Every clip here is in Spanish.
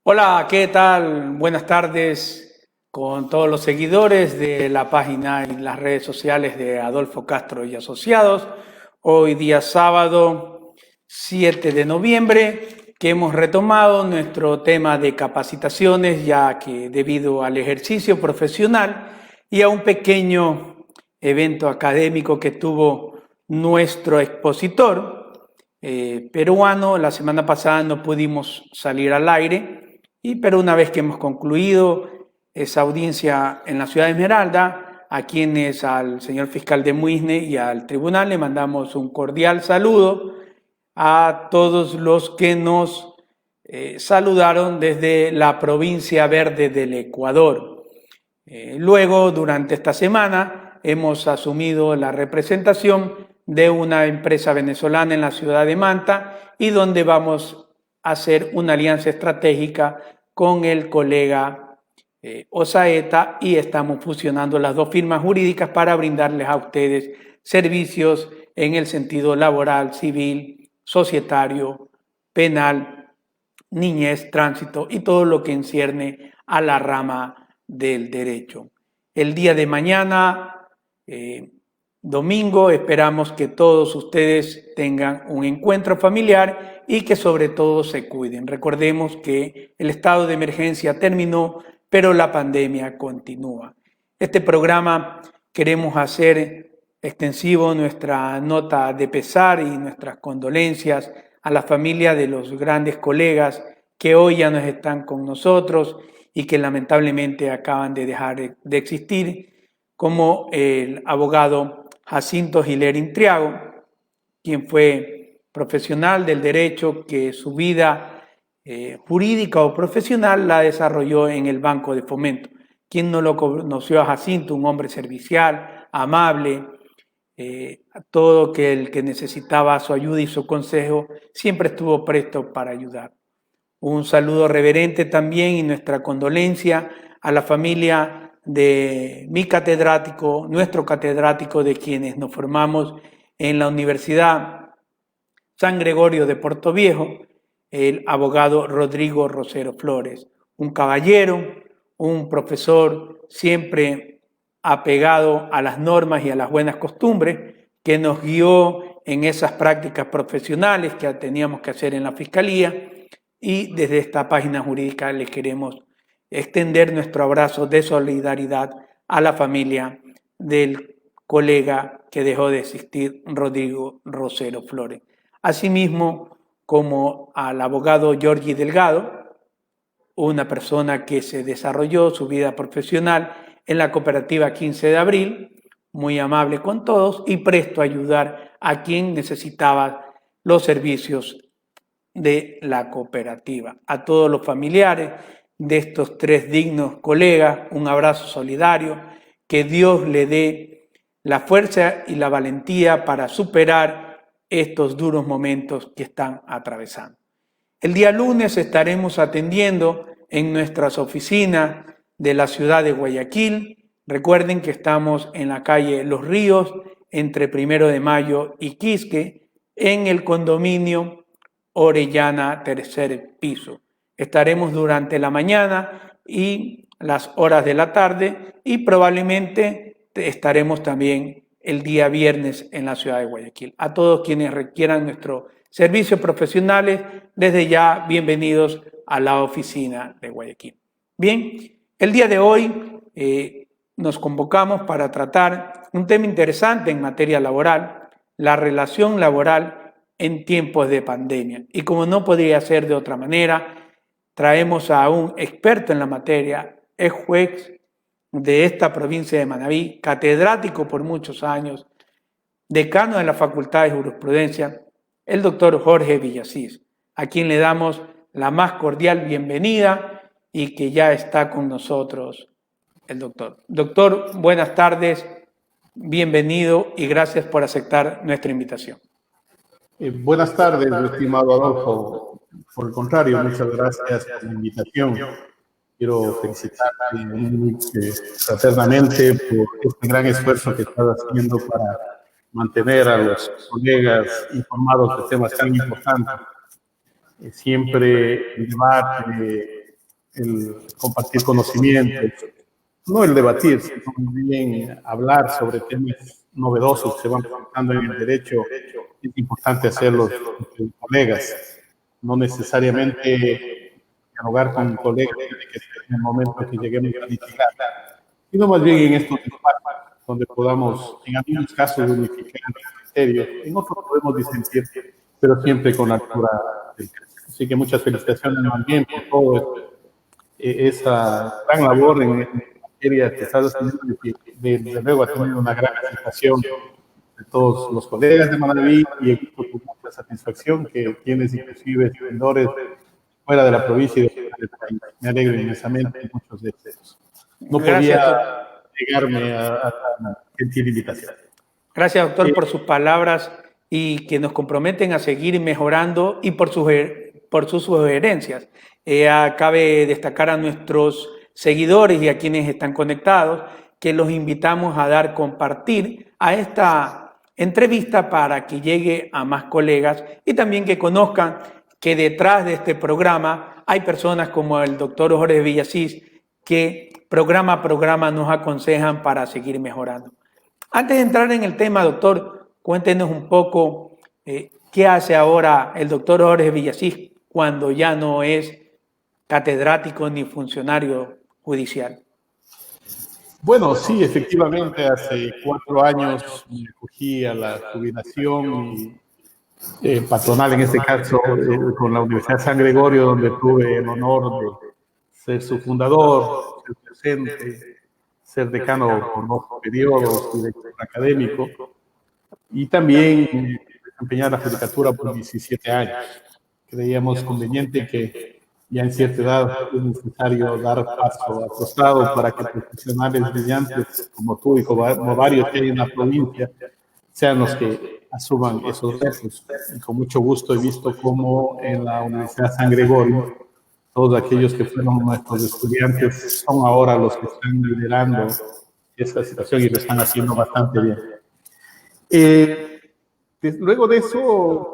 Hola, ¿qué tal? Buenas tardes con todos los seguidores de la página y las redes sociales de Adolfo Castro y Asociados. Hoy día sábado 7 de noviembre que hemos retomado nuestro tema de capacitaciones, ya que debido al ejercicio profesional y a un pequeño evento académico que tuvo nuestro expositor peruano, la semana pasada no pudimos salir al aire. Pero una vez que hemos concluido esa audiencia en la ciudad de Esmeralda, a quienes al señor fiscal de Muisne y al tribunal le mandamos un cordial saludo a todos los que nos saludaron desde la provincia verde del Ecuador. Luego, durante esta semana, hemos asumido la representación de una empresa venezolana en la ciudad de Manta y donde vamos a hacer una alianza estratégica con el colega Osaeta y estamos fusionando las dos firmas jurídicas para brindarles a ustedes servicios en el sentido laboral, civil, societario, penal, niñez, tránsito y todo lo que encierne a la rama del derecho. El día de mañana, domingo, esperamos que todos ustedes tengan un encuentro familiar y que sobre todo se cuiden. Recordemos que el estado de emergencia terminó, pero la pandemia continúa. Este programa queremos hacer extensivo nuestra nota de pesar y nuestras condolencias a la familia de los grandes colegas que hoy ya no están con nosotros y que lamentablemente acaban de dejar de existir, como el abogado Jacinto Giler Intriago, quien fue profesional del derecho, que su vida jurídica o profesional la desarrolló en el Banco de Fomento. Quien no lo conoció a Jacinto, un hombre servicial, amable, todo el que necesitaba su ayuda y su consejo, siempre estuvo presto para ayudar. Un saludo reverente también y nuestra condolencia a la familia de mi catedrático, nuestro catedrático, de quienes nos formamos en la Universidad San Gregorio de Portoviejo, el abogado Rodrigo Rosero Flores, un caballero, un profesor siempre apegado a las normas y a las buenas costumbres, que nos guió en esas prácticas profesionales que teníamos que hacer en la Fiscalía, y desde esta página jurídica les queremos extender nuestro abrazo de solidaridad a la familia del colega que dejó de existir, Rodrigo Rosero Flores. Asimismo, como al abogado Giorgi Delgado, una persona que se desarrolló su vida profesional en la cooperativa 15 de abril, muy amable con todos y presto a ayudar a quien necesitaba los servicios de la cooperativa. A todos los familiares de estos tres dignos colegas, un abrazo solidario, que Dios le dé la fuerza y la valentía para superar estos duros momentos que están atravesando. El día lunes estaremos atendiendo en nuestras oficinas de la ciudad de Guayaquil. Recuerden que estamos en la calle Los Ríos, entre 1 de Mayo y Quisque, en el condominio Orellana, tercer piso. Estaremos durante la mañana y las horas de la tarde y probablemente estaremos también el día viernes en la ciudad de Guayaquil. A todos quienes requieran nuestros servicios profesionales, desde ya bienvenidos a la oficina de Guayaquil. Bien, el día de hoy nos convocamos para tratar un tema interesante en materia laboral, la relación laboral en tiempos de pandemia. Y como no podría ser de otra manera, traemos a un experto en la materia, es juez de esta provincia de Manabí, catedrático por muchos años, decano de la Facultad de Jurisprudencia, el doctor Jorge Villasís, a quien le damos la más cordial bienvenida y que ya está con nosotros el doctor. Doctor, buenas tardes, bienvenido y gracias por aceptar nuestra invitación. Buenas tardes, estimado Adolfo. Por el contrario, muchas gracias por la invitación. Quiero felicitarte muy fraternamente por este gran esfuerzo que estás haciendo para mantener a los colegas informados de temas tan importantes. Siempre el debate el compartir conocimientos, no el debatir, sino bien hablar sobre temas novedosos que se van presentando en el derecho. Es importante hacerlo entre colegas, no necesariamente dialogar con colegas que en el momento que lleguemos a litigar, sino más bien en estos espacios donde podamos, en algunos casos, unificar el criterio, en otros podemos disentir, pero siempre con la altura del caso. Así que muchas felicitaciones también por todo esa gran labor en materia que estás haciendo, desde luego ha tenido una gran aceptación de todos los colegas de Manaví y he visto con mucha satisfacción que tienes inclusive vendedores fuera de la provincia y del país. Me alegro inmensamente de muchos de ellos. No podía llegarme a tan gentil invitación. Gracias, doctor, por sus palabras y que nos comprometen a seguir mejorando y por sus sugerencias. Cabe destacar a nuestros seguidores y a quienes están conectados que los invitamos a dar compartir a esta entrevista para que llegue a más colegas y también que conozcan que detrás de este programa hay personas como el doctor Jorge Villasís que programa a programa nos aconsejan para seguir mejorando. Antes de entrar en el tema, doctor, cuéntenos un poco qué hace ahora el doctor Jorge Villasís cuando ya no es catedrático ni funcionario judicial. Bueno, sí, efectivamente, hace 4 años me acogí a la jubilación patronal, en este caso, con la Universidad San Gregorio, donde tuve el honor de ser su fundador, ser docente, ser decano por 2 periodos, director académico, y también desempeñar la judicatura por 17 años. Creíamos conveniente que ya en cierta edad es necesario dar paso al costado para que profesionales brillantes como tú y como varios que hay en la provincia sean los que asuman esos retos. Y con mucho gusto he visto cómo en la Universidad San Gregorio todos aquellos que fueron nuestros estudiantes son ahora los que están liderando esta situación y lo están haciendo bastante bien. Luego de eso,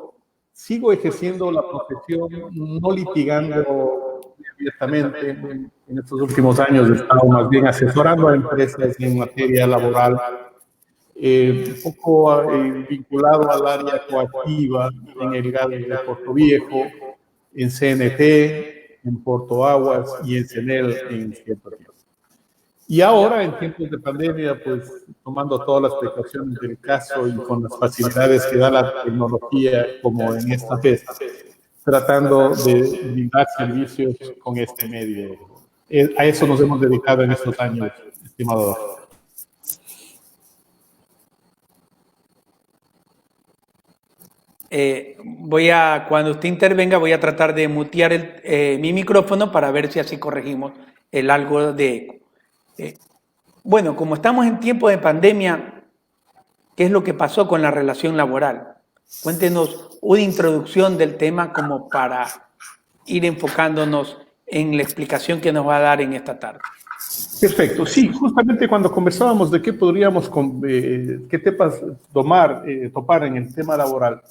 sigo ejerciendo la profesión, no litigando abiertamente. En estos últimos años he estado más bien asesorando a empresas en materia laboral, un poco vinculado al área coactiva en el GAD de Puerto Viejo, en CNT, en Puerto Aguas y en CENEL en cierto tiempo. Y ahora, en tiempos de pandemia, pues tomando todas las precauciones del caso y con las facilidades que da la tecnología, como en esta vez, tratando de brindar servicios con este medio. A eso nos hemos dedicado en estos años, estimado. Cuando usted intervenga, voy a tratar de mutear mi micrófono para ver si así corregimos el algo de eco. Bueno, como estamos en tiempos de pandemia, ¿qué es lo que pasó con la relación laboral? Cuéntenos una introducción del tema como para ir enfocándonos en la explicación que nos va a dar en esta tarde. Perfecto, sí, justamente cuando conversábamos de qué podríamos, qué temas topar en el tema laboral,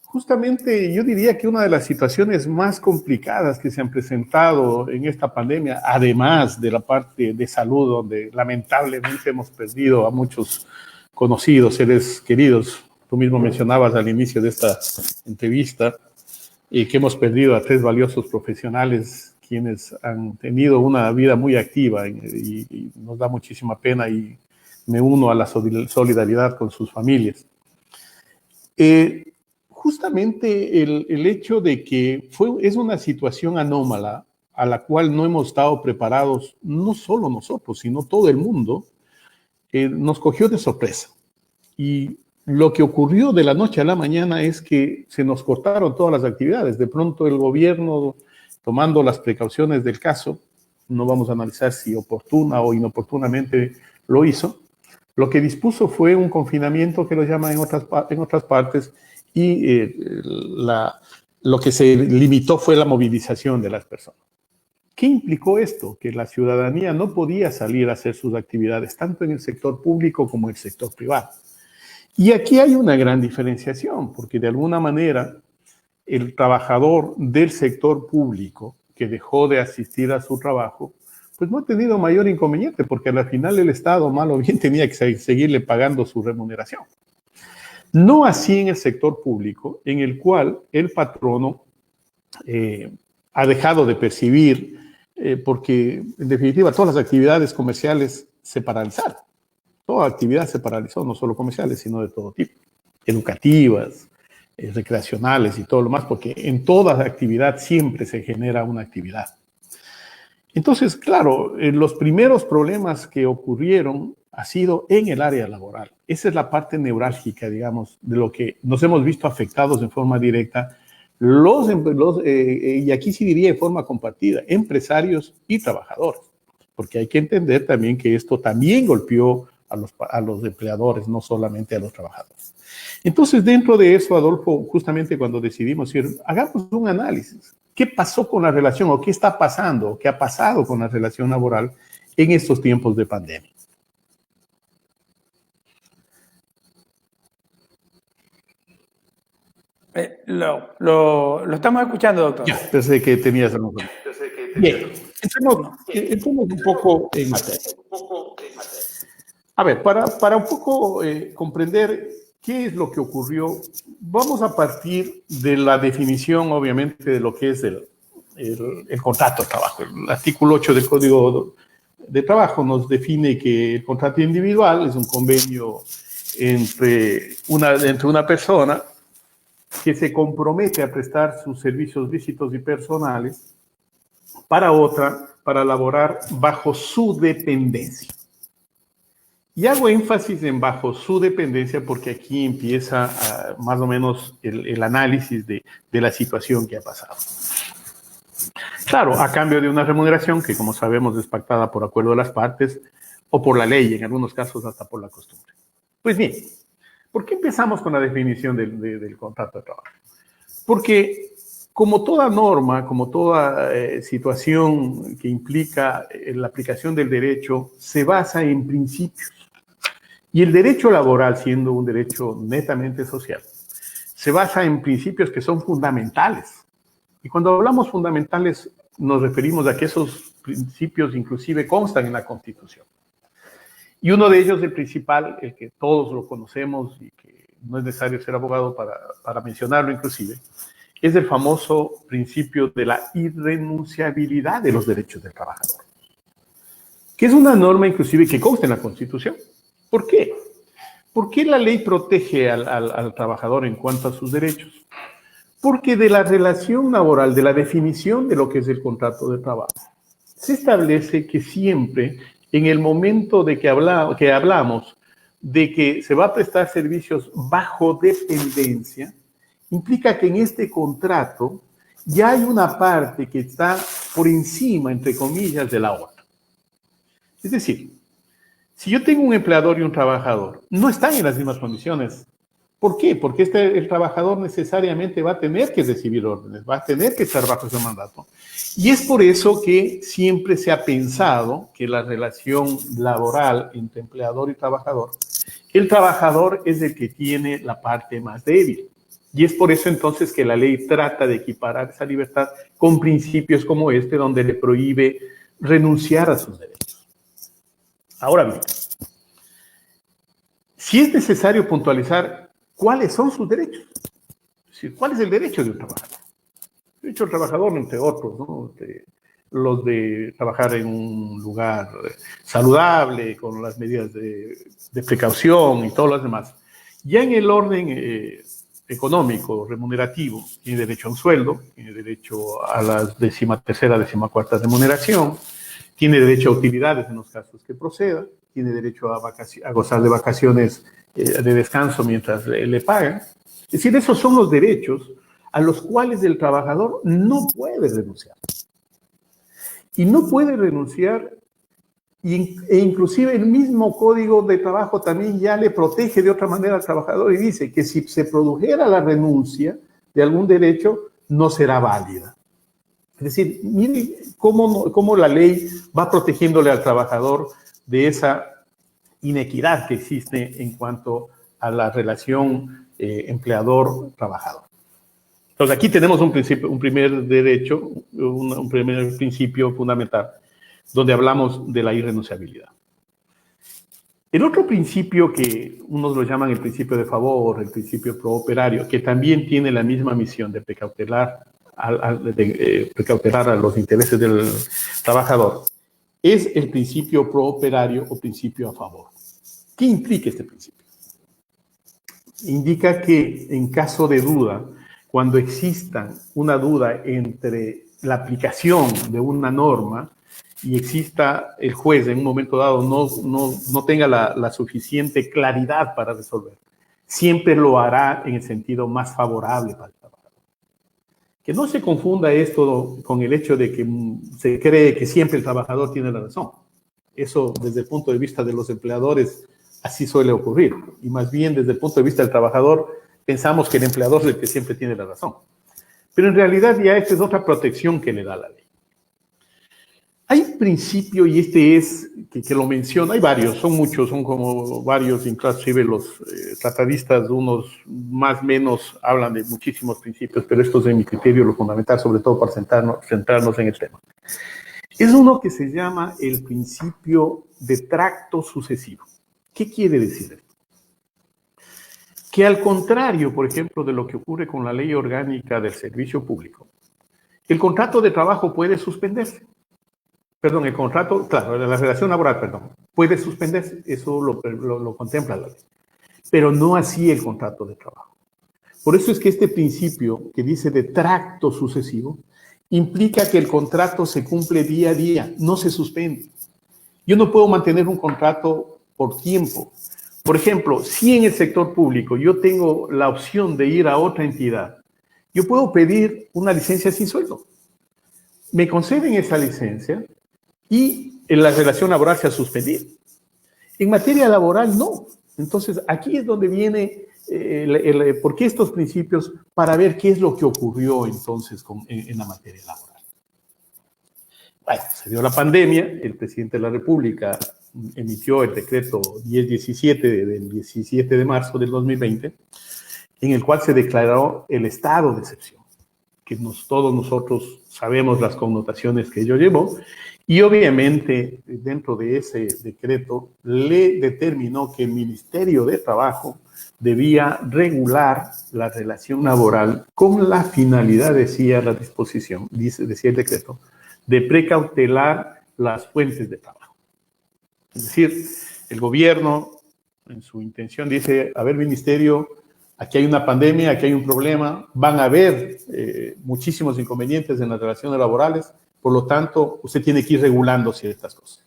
justamente yo diría que una de las situaciones más complicadas que se han presentado en esta pandemia, además de la parte de salud, donde lamentablemente hemos perdido a muchos conocidos, seres queridos. Tú mismo mencionabas al inicio de esta entrevista que hemos perdido a 3 valiosos profesionales quienes han tenido una vida muy activa y nos da muchísima pena y me uno a la solidaridad con sus familias. Justamente el hecho de que es una situación anómala a la cual no hemos estado preparados, no solo nosotros, sino todo el mundo, nos cogió de sorpresa. Y lo que ocurrió de la noche a la mañana es que se nos cortaron todas las actividades. De pronto el gobierno, tomando las precauciones del caso, no vamos a analizar si oportuna o inoportunamente lo hizo, lo que dispuso fue un confinamiento que lo llaman en otras partes, y lo que se limitó fue la movilización de las personas. ¿Qué implicó esto? Que la ciudadanía no podía salir a hacer sus actividades, tanto en el sector público como en el sector privado. Y aquí hay una gran diferenciación, porque de alguna manera el trabajador del sector público que dejó de asistir a su trabajo, pues no ha tenido mayor inconveniente, porque al final el Estado, mal o bien, tenía que seguirle pagando su remuneración. No así en el sector público, en el cual el patrono ha dejado de percibir, porque en definitiva todas las actividades comerciales se paralizaron. Toda actividad se paralizó, no solo comerciales, sino de todo tipo, educativas, recreacionales y todo lo más, porque en toda actividad siempre se genera una actividad. Entonces, claro, los primeros problemas que ocurrieron ha sido en el área laboral. Esa es la parte neurálgica, digamos, de lo que nos hemos visto afectados en forma directa, y aquí sí diría de forma compartida, empresarios y trabajadores, porque hay que entender también que esto también golpeó a los empleadores, no solamente a los trabajadores. Entonces, dentro de eso, Adolfo, justamente cuando decidimos ir, hagamos un análisis. ¿Qué pasó con la relación o qué está pasando o qué ha pasado con la relación laboral en estos tiempos de pandemia? Lo estamos escuchando, doctor. Ya, pensé que tenías algo. Bien, entremos un poco en materia. A ver, para un poco comprender qué es lo que ocurrió, vamos a partir de la definición, obviamente, de lo que es el contrato de trabajo. El artículo 8 del Código de Trabajo nos define que el contrato individual es un convenio entre una persona que se compromete a prestar sus servicios lícitos y personales para otra, para laborar bajo su dependencia. Y hago énfasis en bajo su dependencia porque aquí empieza más o menos el análisis de la situación que ha pasado. Claro, a cambio de una remuneración que, como sabemos, es pactada por acuerdo de las partes o por la ley, en algunos casos hasta por la costumbre. Pues bien, ¿por qué empezamos con la definición del contrato de trabajo? Porque como toda norma, como toda situación que implica la aplicación del derecho, se basa en principios. Y el derecho laboral, siendo un derecho netamente social, se basa en principios que son fundamentales. Y cuando hablamos fundamentales, nos referimos a que esos principios inclusive constan en la Constitución. Y uno de ellos, el principal, el que todos lo conocemos y que no es necesario ser abogado para mencionarlo inclusive, es el famoso principio de la irrenunciabilidad de los derechos del trabajador, que es una norma inclusive que consta en la Constitución. ¿Por qué? ¿Por qué la ley protege al trabajador en cuanto a sus derechos? Porque de la relación laboral, de la definición de lo que es el contrato de trabajo, se establece que siempre, en el momento de que hablamos de que se va a prestar servicios bajo dependencia, implica que en este contrato ya hay una parte que está por encima, entre comillas, de la otra. Es decir, si yo tengo un empleador y un trabajador, no están en las mismas condiciones. ¿Por qué? Porque el trabajador necesariamente va a tener que recibir órdenes, va a tener que estar bajo ese mandato. Y es por eso que siempre se ha pensado que la relación laboral entre empleador y trabajador, el trabajador es el que tiene la parte más débil. Y es por eso entonces que la ley trata de equiparar esa libertad con principios como este, donde le prohíbe renunciar a sus derechos. Ahora bien, si es necesario puntualizar cuáles son sus derechos, es decir, cuál es el derecho de un trabajador. El derecho del trabajador, entre otros, ¿no? Los de trabajar en un lugar saludable, con las medidas de precaución y todos los demás. Ya en el orden económico, remunerativo, tiene derecho a un sueldo, tiene derecho a la 13ª, 14ª remuneración, tiene derecho a utilidades en los casos que proceda, tiene derecho a gozar de vacaciones de descanso mientras le pagan. Es decir, esos son los derechos a los cuales el trabajador no puede renunciar. Y no puede renunciar, e inclusive el mismo Código de Trabajo también ya le protege de otra manera al trabajador y dice que si se produjera la renuncia de algún derecho, no será válida. Es decir, mire cómo la ley va protegiéndole al trabajador de esa inequidad que existe en cuanto a la relación empleador-trabajador. Entonces aquí tenemos un primer derecho, un primer principio fundamental, donde hablamos de la irrenunciabilidad. El otro principio que unos lo llaman el principio de favor, el principio prooperario, que también tiene la misma misión de precautelar a los intereses del trabajador, es el principio prooperario o principio a favor. ¿Qué implica este principio? Indica que en caso de duda, cuando exista una duda entre la aplicación de una norma y exista el juez en un momento dado no tenga la suficiente claridad para resolver, siempre lo hará en el sentido más favorable para el trabajador. Que no se confunda esto con el hecho de que se cree que siempre el trabajador tiene la razón. Eso, desde el punto de vista de los empleadores, así suele ocurrir. Y más bien, desde el punto de vista del trabajador, pensamos que el empleador es el que siempre tiene la razón. Pero en realidad ya esta es otra protección que le da la ley. Hay un principio, y este es, que lo menciona, hay varios, son muchos, son como varios, inclusive los tratadistas, unos más o menos hablan de muchísimos principios, pero esto es de mi criterio lo fundamental, sobre todo para centrarnos en el tema. Es uno que se llama el principio de tracto sucesivo. ¿Qué quiere decir esto? Que al contrario, por ejemplo, de lo que ocurre con la ley orgánica del servicio público, el contrato de trabajo puede suspenderse. Perdón, el contrato, claro, la relación laboral, perdón, puede suspenderse, eso lo contempla la ley, pero no así el contrato de trabajo. Por eso es que este principio que dice de tracto sucesivo implica que el contrato se cumple día a día, no se suspende. Yo no puedo mantener un contrato por tiempo. Por ejemplo, si en el sector público yo tengo la opción de ir a otra entidad, yo puedo pedir una licencia sin sueldo. Me conceden esa licencia y la relación laboral se ha suspendido. En materia laboral, no. Entonces, aquí es donde viene ¿por qué estos principios? Para ver qué es lo que ocurrió entonces en la materia laboral. Bueno, se dio la pandemia, el presidente de la República emitió el decreto 1017 del 17 de marzo del 2020, en el cual se declaró el estado de excepción, que todos nosotros sabemos las connotaciones que ello llevó, y obviamente dentro de ese decreto le determinó que el Ministerio de Trabajo debía regular la relación laboral con la finalidad, decía la disposición, decía el decreto, de precautelar las fuentes de trabajo. Es decir, el gobierno en su intención dice, a ver, ministerio, aquí hay una pandemia, aquí hay un problema, van a haber muchísimos inconvenientes en las relaciones laborales, por lo tanto, usted tiene que ir regulando ciertas cosas.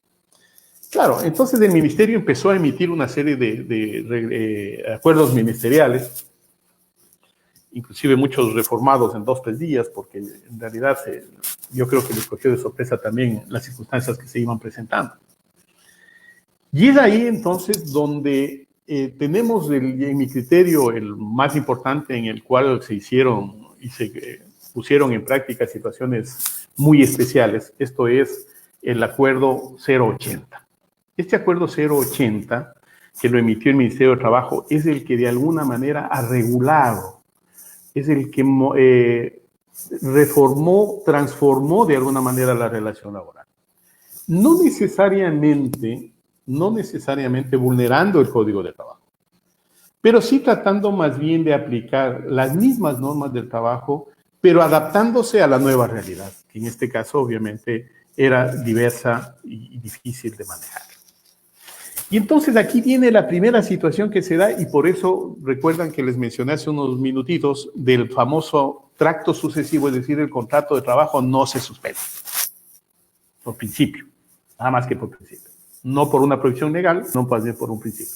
Claro, entonces el ministerio empezó a emitir una serie de acuerdos ministeriales, inclusive muchos reformados en 2 o 3 días, porque en realidad yo creo que les cogió de sorpresa también las circunstancias que se iban presentando. Y es ahí entonces donde tenemos, en mi criterio, el más importante en el cual se hicieron y se pusieron en práctica situaciones muy especiales. Esto es el acuerdo 080. Este acuerdo 080, que lo emitió el Ministerio de Trabajo, es el que de alguna manera ha regulado, es el que reformó, transformó de alguna manera la relación laboral. No necesariamente vulnerando el Código de Trabajo, pero sí tratando más bien de aplicar las mismas normas del trabajo, pero adaptándose a la nueva realidad, que en este caso obviamente era diversa y difícil de manejar. Y entonces aquí viene la primera situación que se da, y por eso recuerdan que les mencioné hace unos minutitos del famoso tracto sucesivo, es decir, el contrato de trabajo no se suspende, por principio, nada más que por principio. No por una prohibición legal, no más bien por un principio.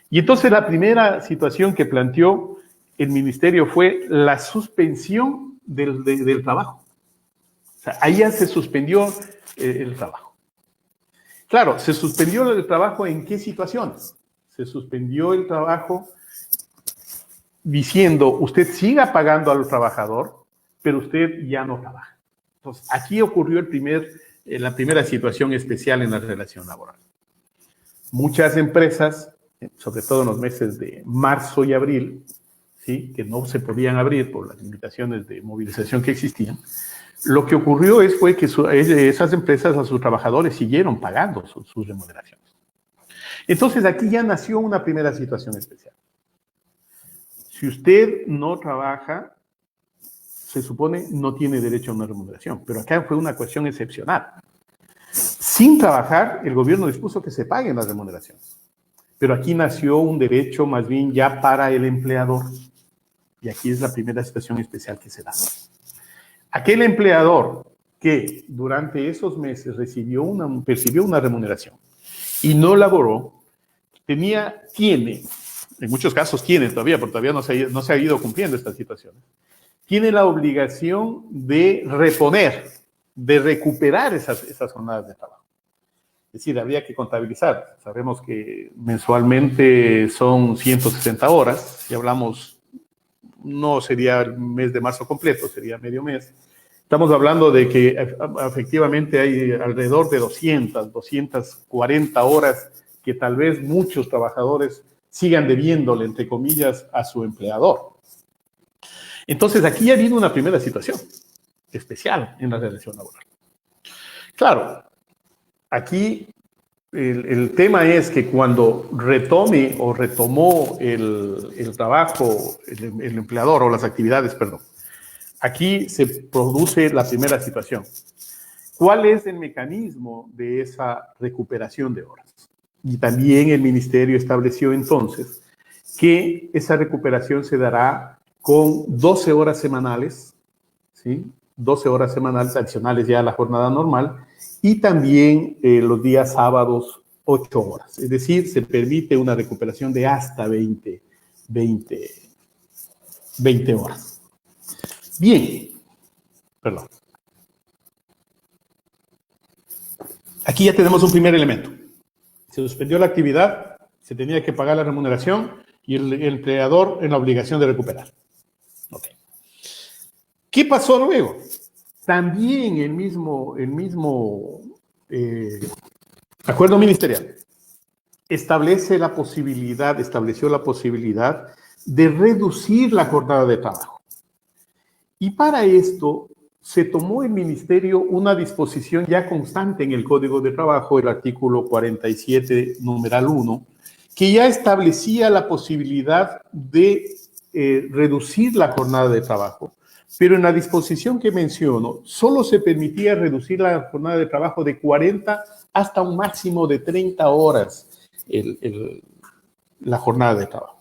Y entonces la primera situación que planteó el ministerio fue la suspensión del trabajo. O sea, ahí ya se suspendió el trabajo. Claro, se suspendió el trabajo ¿en qué situaciones? Se suspendió el trabajo diciendo, usted siga pagando al trabajador, pero usted ya no trabaja. Entonces, aquí ocurrió la primera situación especial en la relación laboral. Muchas empresas, sobre todo en los meses de marzo y abril, ¿sí?, que no se podían abrir por las limitaciones de movilización que existían, Lo que ocurrió fue que esas empresas a sus trabajadores siguieron pagando sus remuneraciones. Entonces aquí ya nació una primera situación especial. Si usted no trabaja, se supone no tiene derecho a una remuneración, pero acá fue una cuestión excepcional. Sin trabajar, el gobierno dispuso que se paguen las remuneraciones, pero aquí nació un derecho más bien ya para el empleador, y aquí es la primera situación especial que se da. Aquel empleador que durante esos meses percibió una remuneración y no laboró, tiene, en muchos casos tiene todavía, porque todavía no se ha ido cumpliendo estas situaciones, tiene la obligación de reponer, de recuperar esas jornadas de trabajo. Es decir, habría que contabilizar. Sabemos que mensualmente son 160 horas, si hablamos, no sería el mes de marzo completo, sería medio mes. Estamos hablando de que efectivamente hay alrededor de 240 horas que tal vez muchos trabajadores sigan debiéndole, entre comillas, a su empleador. Entonces, aquí ya viene una primera situación especial en la relación laboral. Claro, aquí el tema es que cuando retome o retomó el trabajo, el empleador o las actividades, perdón, aquí se produce la primera situación. ¿Cuál es el mecanismo de esa recuperación de horas? Y también el ministerio estableció entonces que esa recuperación se dará con 12 horas semanales, ¿sí? 12 horas semanales adicionales ya a la jornada normal, y también los días sábados 8 horas. Es decir, se permite una recuperación de hasta 20 horas. Bien, perdón. Aquí ya tenemos un primer elemento. Se suspendió la actividad, se tenía que pagar la remuneración y el empleador en la obligación de recuperar. Okay. ¿Qué pasó luego? También el mismo acuerdo ministerial estableció la posibilidad de reducir la jornada de trabajo. Y para esto se tomó el ministerio una disposición ya constante en el Código de Trabajo, el artículo 47, numeral 1, que ya establecía la posibilidad de reducir la jornada de trabajo, pero en la disposición que menciono, solo se permitía reducir la jornada de trabajo de 40 hasta un máximo de 30 horas la jornada de trabajo.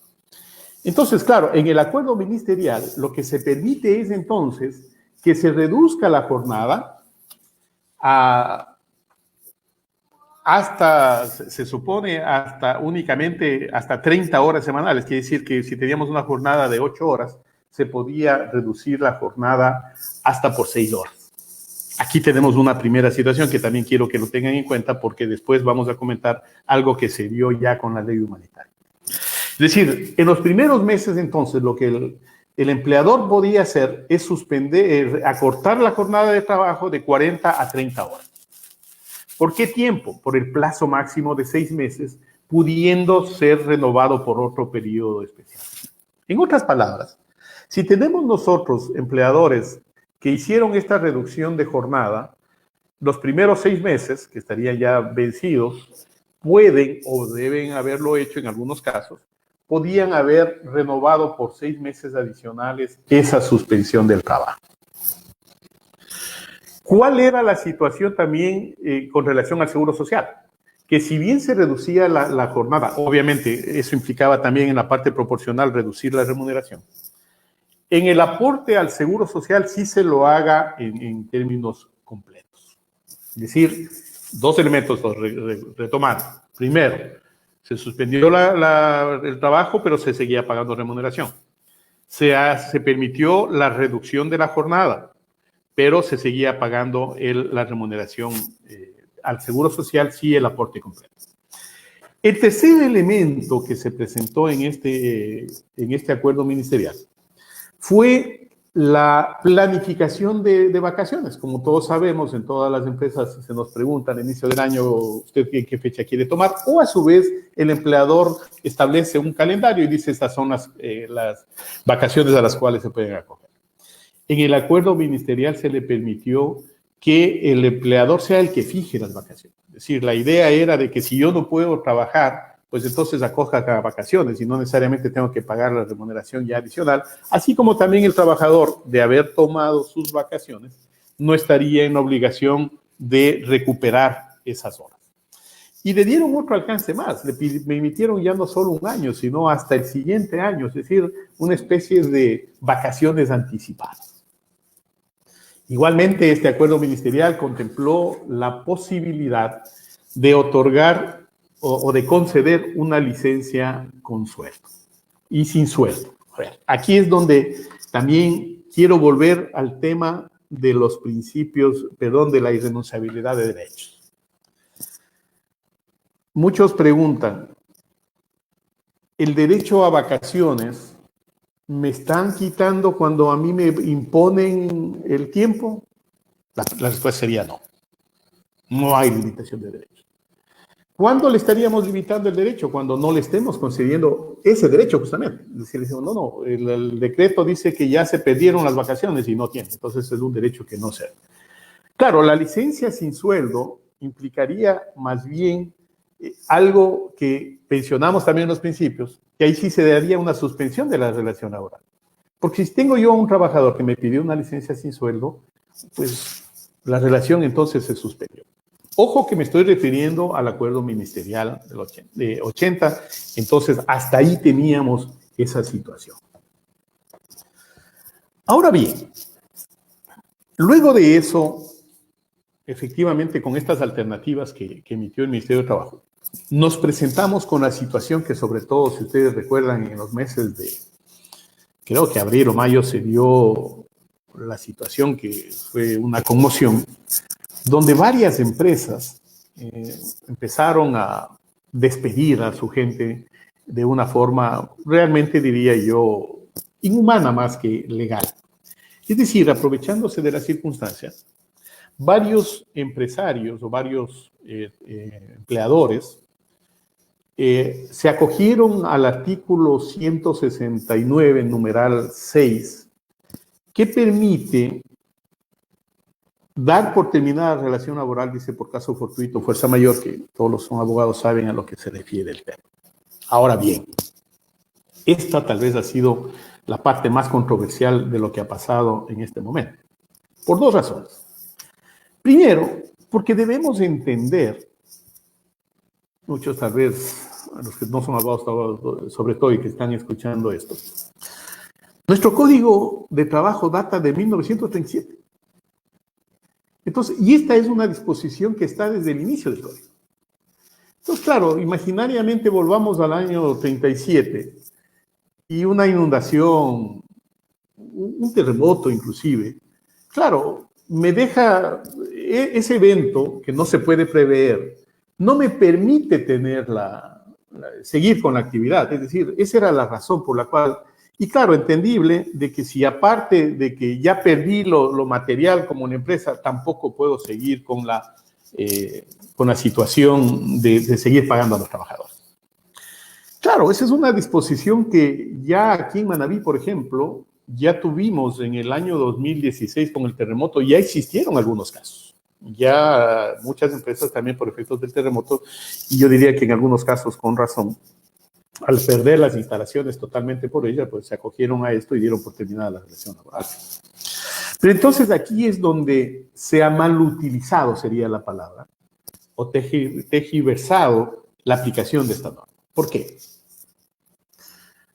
Entonces, claro, en el acuerdo ministerial lo que se permite es entonces que se reduzca la jornada se supone, únicamente hasta 30 horas semanales. Quiere decir que si teníamos una jornada de 8 horas, se podía reducir la jornada hasta por 6 horas. Aquí tenemos una primera situación que también quiero que lo tengan en cuenta porque después vamos a comentar algo que se dio ya con la ley humanitaria. Es decir, en los primeros meses entonces lo que el empleador podía hacer es acortar la jornada de trabajo de 40 a 30 horas. ¿Por qué tiempo? Por el plazo máximo de 6 meses, pudiendo ser renovado por otro periodo especial. En otras palabras, si tenemos nosotros empleadores que hicieron esta reducción de jornada, los primeros 6 meses, que estarían ya vencidos, pueden o deben haberlo hecho en algunos casos, podían haber renovado por 6 meses adicionales esa suspensión del trabajo. ¿Cuál era la situación también con relación al Seguro Social? Que si bien se reducía la jornada, obviamente eso implicaba también en la parte proporcional reducir la remuneración. En el aporte al Seguro Social sí se lo haga en términos completos. Es decir, 2 elementos retomando. Primero, se suspendió el trabajo, pero se seguía pagando remuneración. Se permitió la reducción de la jornada, pero se seguía pagando la remuneración al Seguro Social, sí el aporte completo. El tercer elemento que se presentó en este acuerdo ministerial fue la planificación de vacaciones. Como todos sabemos, en todas las empresas se nos pregunta al inicio del año, ¿usted qué fecha quiere tomar? O a su vez, el empleador establece un calendario y dice, estas son las vacaciones a las cuales se pueden acoger. En el acuerdo ministerial se le permitió que el empleador sea el que fije las vacaciones. Es decir, la idea era de que si yo no puedo trabajar, pues entonces acoja cada vacaciones y no necesariamente tengo que pagar la remuneración ya adicional, así como también el trabajador, de haber tomado sus vacaciones, no estaría en obligación de recuperar esas horas. Y le dieron otro alcance más, le permitieron ya no solo un año, sino hasta el siguiente año, es decir, una especie de vacaciones anticipadas. Igualmente, este acuerdo ministerial contempló la posibilidad de otorgar o de conceder una licencia con sueldo y sin sueldo. A ver, aquí es donde también quiero volver al tema de los principios, perdón, de la irrenunciabilidad de derechos. Muchos preguntan, ¿el derecho a vacaciones me están quitando cuando a mí me imponen el tiempo? La respuesta sería no. No hay limitación de derechos. ¿Cuándo le estaríamos limitando el derecho? Cuando no le estemos concediendo ese derecho, justamente. Es decir, decimos, no, el decreto dice que ya se perdieron las vacaciones y no tiene. Entonces es un derecho que no se. Claro, la licencia sin sueldo implicaría más bien algo que mencionamos también en los principios, que ahí sí se daría una suspensión de la relación laboral. Porque si tengo yo a un trabajador que me pidió una licencia sin sueldo, pues la relación entonces se suspendió. Ojo que me estoy refiriendo al acuerdo ministerial de 80, entonces hasta ahí teníamos esa situación. Ahora bien, luego de eso, efectivamente, con estas alternativas que emitió el Ministerio de Trabajo, nos presentamos con la situación que, sobre todo, si ustedes recuerdan, en los meses de, creo que abril o mayo, se dio la situación que fue una conmoción, donde varias empresas empezaron a despedir a su gente de una forma, realmente diría yo, inhumana más que legal. Es decir, aprovechándose de las circunstancias, varios empresarios o varios empleadores se acogieron al artículo 169, numeral 6, que permite dar por terminada la relación laboral, dice, por caso fortuito, fuerza mayor, que todos los abogados saben a lo que se refiere el tema. Ahora bien, esta tal vez ha sido la parte más controversial de lo que ha pasado en este momento, por dos razones. Primero, porque debemos entender, muchos tal vez, a los que no son abogados sobre todo y que están escuchando esto, nuestro Código de Trabajo data de 1937. Entonces, y esta es una disposición que está desde el inicio del Código. Entonces, claro, imaginariamente volvamos al año 37 y una inundación, un terremoto inclusive, claro, me deja ese evento que no se puede prever, no me permite tener seguir con la actividad. Es decir, esa era la razón por la cual, y claro, entendible de que si aparte de que ya perdí lo material como una empresa, tampoco puedo seguir con la situación de seguir pagando a los trabajadores. Claro, esa es una disposición que ya aquí en Manabí, por ejemplo, ya tuvimos en el año 2016 con el terremoto, ya existieron algunos casos. Ya muchas empresas también por efectos del terremoto, y yo diría que en algunos casos con razón, al perder las instalaciones totalmente por ella, pues se acogieron a esto y dieron por terminada la relación laboral. Pero entonces aquí es donde se ha mal utilizado, sería la palabra, o tergiversado la aplicación de esta norma. ¿Por qué?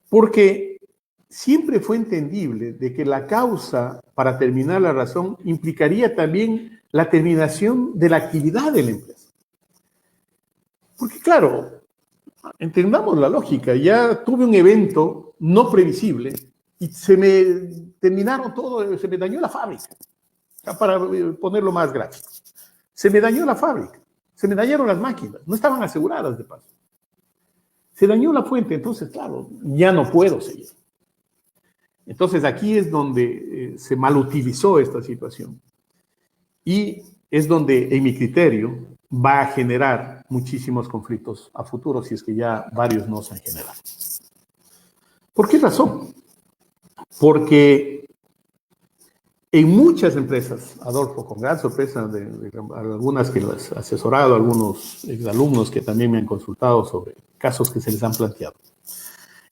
Porque siempre fue entendible de que la causa para terminar la razón implicaría también la terminación de la actividad de la empresa. Porque claro, entendamos la lógica, ya tuve un evento no previsible y se me terminaron todo, se me dañó la fábrica, para ponerlo más gráfico. Se me dañó la fábrica, se me dañaron las máquinas, no estaban aseguradas de paso. Se dañó la fuente, entonces claro, ya no puedo seguir. Entonces aquí es donde se malutilizó esta situación y es donde, en mi criterio, va a generar muchísimos conflictos a futuro, si es que ya varios no se han generado. ¿Por qué razón? Porque En muchas empresas, Adolfo, con gran sorpresa de algunas que las he asesorado, algunos exalumnos que también me han consultado sobre casos que se les han planteado.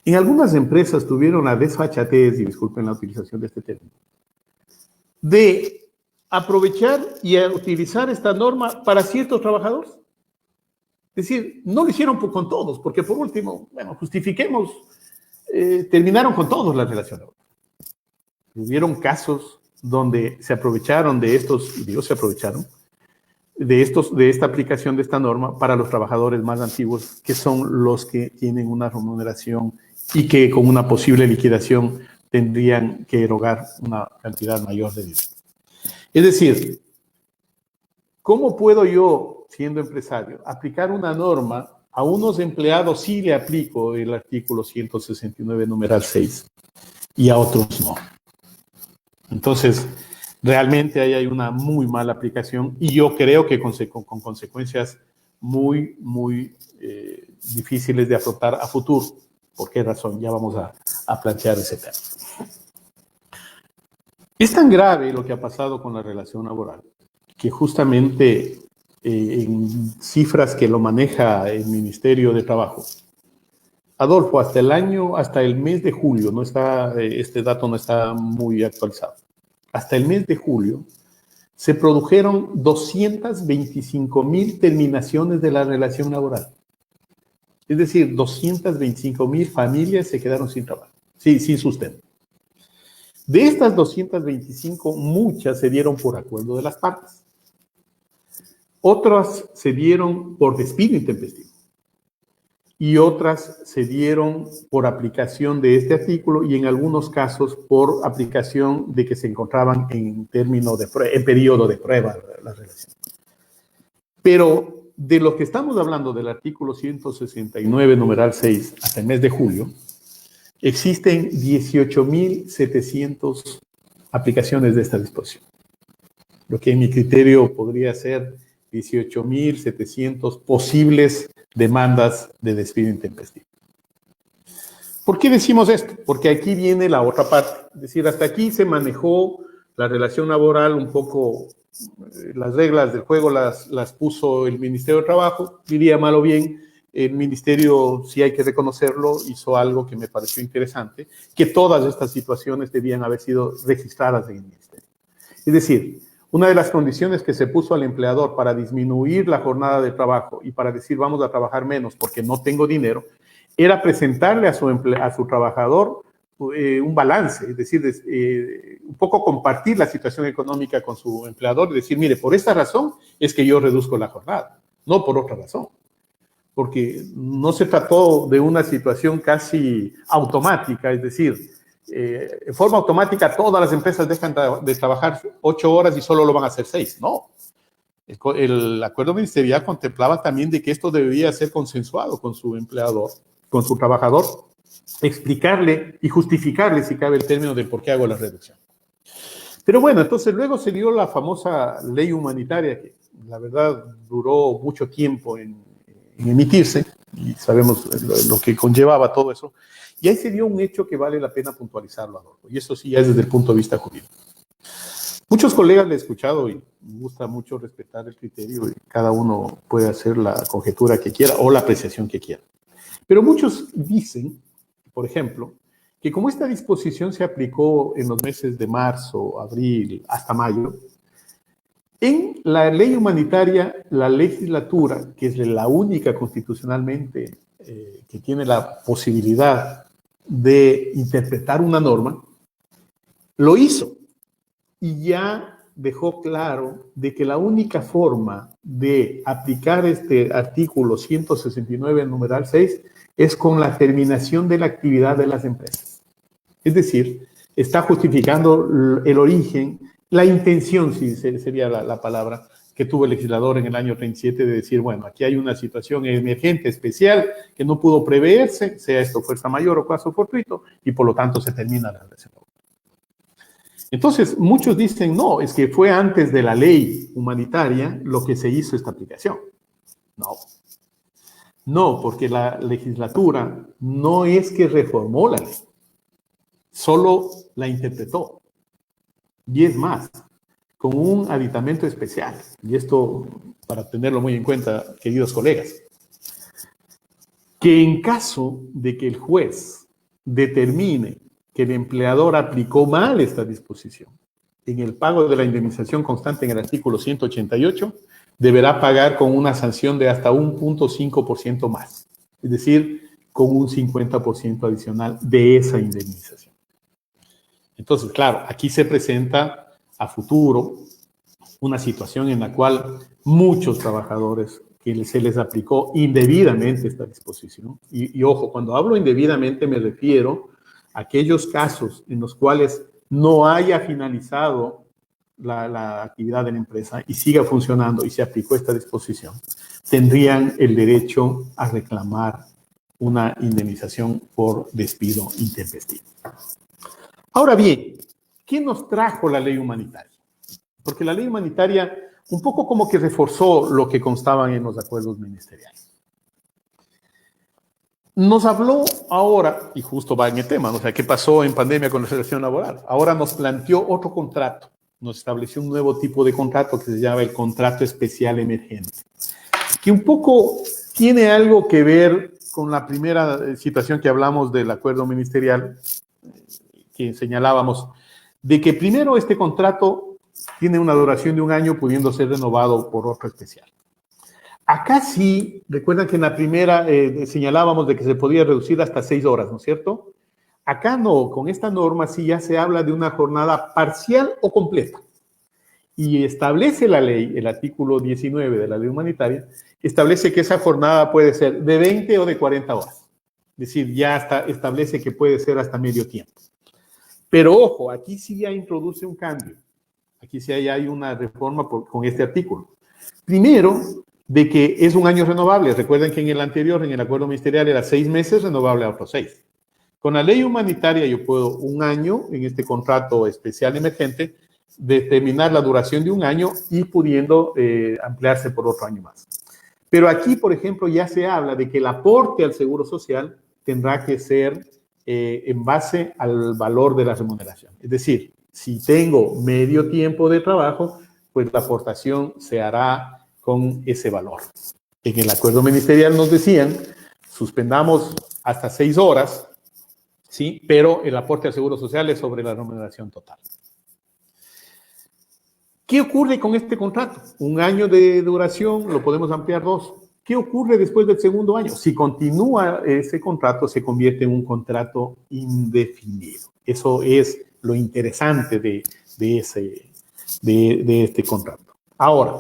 En algunas empresas tuvieron la desfachatez, y disculpen la utilización de este término, de aprovechar y utilizar esta norma para ciertos trabajadores. Es decir, no lo hicieron con todos, porque por último, bueno, justifiquemos, terminaron con todos la relación laboral. Hubieron casos donde se aprovecharon de estos, y digo se aprovecharon, de esta aplicación de esta norma para los trabajadores más antiguos, que son los que tienen una remuneración y que con una posible liquidación tendrían que erogar una cantidad mayor de dinero. Es decir, ¿cómo puedo yo, siendo empresario, aplicar una norma a unos empleados? Sí le aplico el artículo 169, numeral 6, y a otros no. Entonces, realmente ahí hay una muy mala aplicación y yo creo que con consecuencias muy difíciles de afrontar a futuro. ¿Por qué razón? Ya vamos a plantear ese tema. Es tan grave lo que ha pasado con la relación laboral que justamente en cifras que lo maneja el Ministerio de Trabajo, Adolfo, hasta el mes de julio, no está, este dato no está muy actualizado, hasta el mes de julio se produjeron 225,000 terminaciones de la relación laboral. Es decir, 225,000 familias se quedaron sin trabajo, sin sustento. De estas 225, muchas se dieron por acuerdo de las partes. Otras se dieron por despido intempestivo. Y otras se dieron por aplicación de este artículo y en algunos casos por aplicación de que se encontraban en periodo de prueba la relación. Pero de lo que estamos hablando del artículo 169, numeral 6, hasta el mes de julio, existen 18,700 aplicaciones de esta disposición. Lo que en mi criterio podría ser 18,700 posibles demandas de despido intempestivo. ¿Por qué decimos esto? Porque aquí viene la otra parte. Es decir, hasta aquí se manejó la relación laboral un poco, las reglas del juego las puso el Ministerio de Trabajo, diría mal o bien, el Ministerio, sí hay que reconocerlo, hizo algo que me pareció interesante, que todas estas situaciones debían haber sido registradas en el Ministerio. Es decir, una de las condiciones que se puso al empleador para disminuir la jornada de trabajo y para decir vamos a trabajar menos porque no tengo dinero, era presentarle a su trabajador un balance, es decir, un poco compartir la situación económica con su empleador y decir, mire, por esta razón es que yo reduzco la jornada, no por otra razón. Porque no se trató de una situación casi automática, es decir, en forma automática todas las empresas dejan de trabajar 8 horas y solo lo van a hacer 6. No. El acuerdo ministerial contemplaba también de que esto debía ser consensuado con su empleador, con su trabajador, explicarle y justificarle, si cabe el término, de por qué hago la reducción. Pero bueno, entonces luego se dio la famosa ley humanitaria, que la verdad duró mucho tiempo en emitirse, y sabemos lo que conllevaba todo eso. Y ahí se dio un hecho que vale la pena puntualizarlo, Adolfo, y eso sí ya es desde el punto de vista jurídico. Muchos colegas le he escuchado y me gusta mucho respetar el criterio y cada uno puede hacer la conjetura que quiera o la apreciación que quiera. Pero muchos dicen, por ejemplo, que como esta disposición se aplicó en los meses de marzo, abril, hasta mayo, en la ley humanitaria, la legislatura, que es la única constitucionalmente que tiene la posibilidad de interpretar una norma, lo hizo y ya dejó claro de que la única forma de aplicar este artículo 169, numeral 6, es con la terminación de la actividad de las empresas. Es decir, está justificando el origen, la intención, sí sería la palabra, que tuvo el legislador en el año 37 de decir, bueno, aquí hay una situación emergente, especial, que no pudo preverse, sea esto fuerza mayor o caso fortuito, y por lo tanto se termina la relación. Entonces, muchos dicen, no, es que fue antes de la ley humanitaria lo que se hizo esta aplicación. No, porque la legislatura no es que reformó la ley, solo la interpretó. Y es más, con un aditamento especial. Y esto, para tenerlo muy en cuenta, queridos colegas, que en caso de que el juez determine que el empleador aplicó mal esta disposición en el pago de la indemnización constante en el artículo 188, deberá pagar con una sanción de hasta 1.5% más, es decir, con un 50% adicional de esa indemnización. Entonces, claro, aquí se presenta a futuro una situación en la cual muchos trabajadores que se les aplicó indebidamente esta disposición, y ojo, cuando hablo indebidamente me refiero a aquellos casos en los cuales no haya finalizado la actividad de la empresa y siga funcionando y se aplicó esta disposición, tendrían el derecho a reclamar una indemnización por despido intempestivo. Ahora bien, ¿qué nos trajo la ley humanitaria? Porque la ley humanitaria un poco como que reforzó lo que constaban en los acuerdos ministeriales. Nos habló ahora, y justo va en el tema, o sea, ¿qué pasó en pandemia con la relación laboral? Ahora nos planteó otro contrato, nos estableció un nuevo tipo de contrato que se llama el contrato especial emergente, que un poco tiene algo que ver con la primera situación que hablamos del acuerdo ministerial, que señalábamos, de que primero este contrato tiene una duración de 1 año, pudiendo ser renovado por otro especial. Acá sí, recuerdan que en la primera señalábamos de que se podía reducir hasta 6 horas, ¿no es cierto? Acá no, con esta norma sí ya se habla de una jornada parcial o completa. Y establece la ley, el artículo 19 de la ley humanitaria, establece que esa jornada puede ser de 20 o de 40 horas. Es decir, ya establece que puede ser hasta medio tiempo. Pero ojo, aquí sí ya introduce un cambio. Aquí sí hay una reforma con este artículo. Primero, de que es 1 año renovable. Recuerden que en el anterior, en el acuerdo ministerial, era 6 meses, renovable a otros 6. Con la ley humanitaria yo puedo 1 año, en este contrato especial emergente, determinar la duración de 1 año y pudiendo ampliarse por otro año más. Pero aquí, por ejemplo, ya se habla de que el aporte al Seguro Social tendrá que ser en base al valor de la remuneración. Es decir, si tengo medio tiempo de trabajo, pues la aportación se hará con ese valor. En el acuerdo ministerial nos decían, suspendamos hasta 6 horas, ¿sí? Pero el aporte al Seguro Social es sobre la remuneración total. ¿Qué ocurre con este contrato? 1 año de duración, lo podemos ampliar 2. ¿Qué ocurre después del segundo año? Si continúa ese contrato, se convierte en un contrato indefinido. Eso es lo interesante de este contrato. Ahora,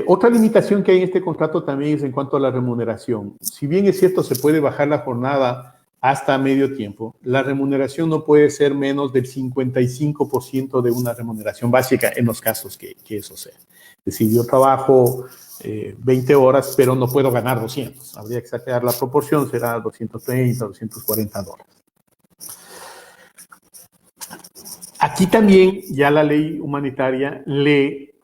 otra limitación que hay en este contrato también es en cuanto a la remuneración. Si bien es cierto, se puede bajar la jornada hasta medio tiempo, la remuneración no puede ser menos del 55% de una remuneración básica en los casos que eso sea. Es decir, yo trabajo 20 horas, pero no puedo ganar 200. Habría que sacar la proporción, será 230, 240 dólares. Aquí también ya la ley humanitaria le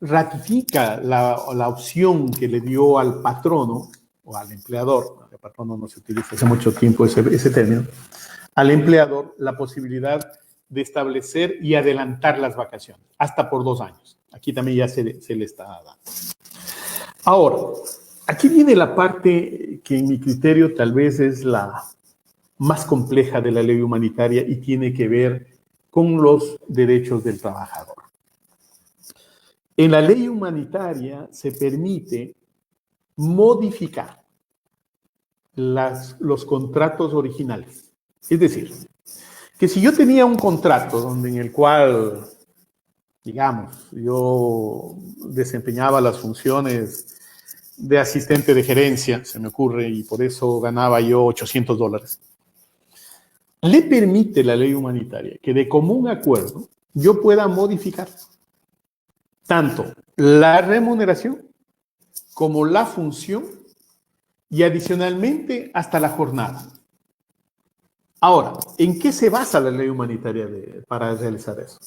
ratifica la opción que le dio al patrono o al empleador, el patrono no se utiliza hace mucho tiempo ese término, al empleador la posibilidad de establecer y adelantar las vacaciones, hasta por 2 años. Aquí también ya se le está dando. Ahora, aquí viene la parte que en mi criterio tal vez es la más compleja de la ley humanitaria y tiene que ver con los derechos del trabajador. En la ley humanitaria se permite modificar los contratos originales. Es decir, que si yo tenía un contrato en el cual, digamos, yo desempeñaba las funciones de asistente de gerencia, se me ocurre, y por eso ganaba yo $800, le permite la ley humanitaria que de común acuerdo yo pueda modificar tanto la remuneración como la función y adicionalmente hasta la jornada. Ahora, ¿en qué se basa la ley humanitaria para realizar eso?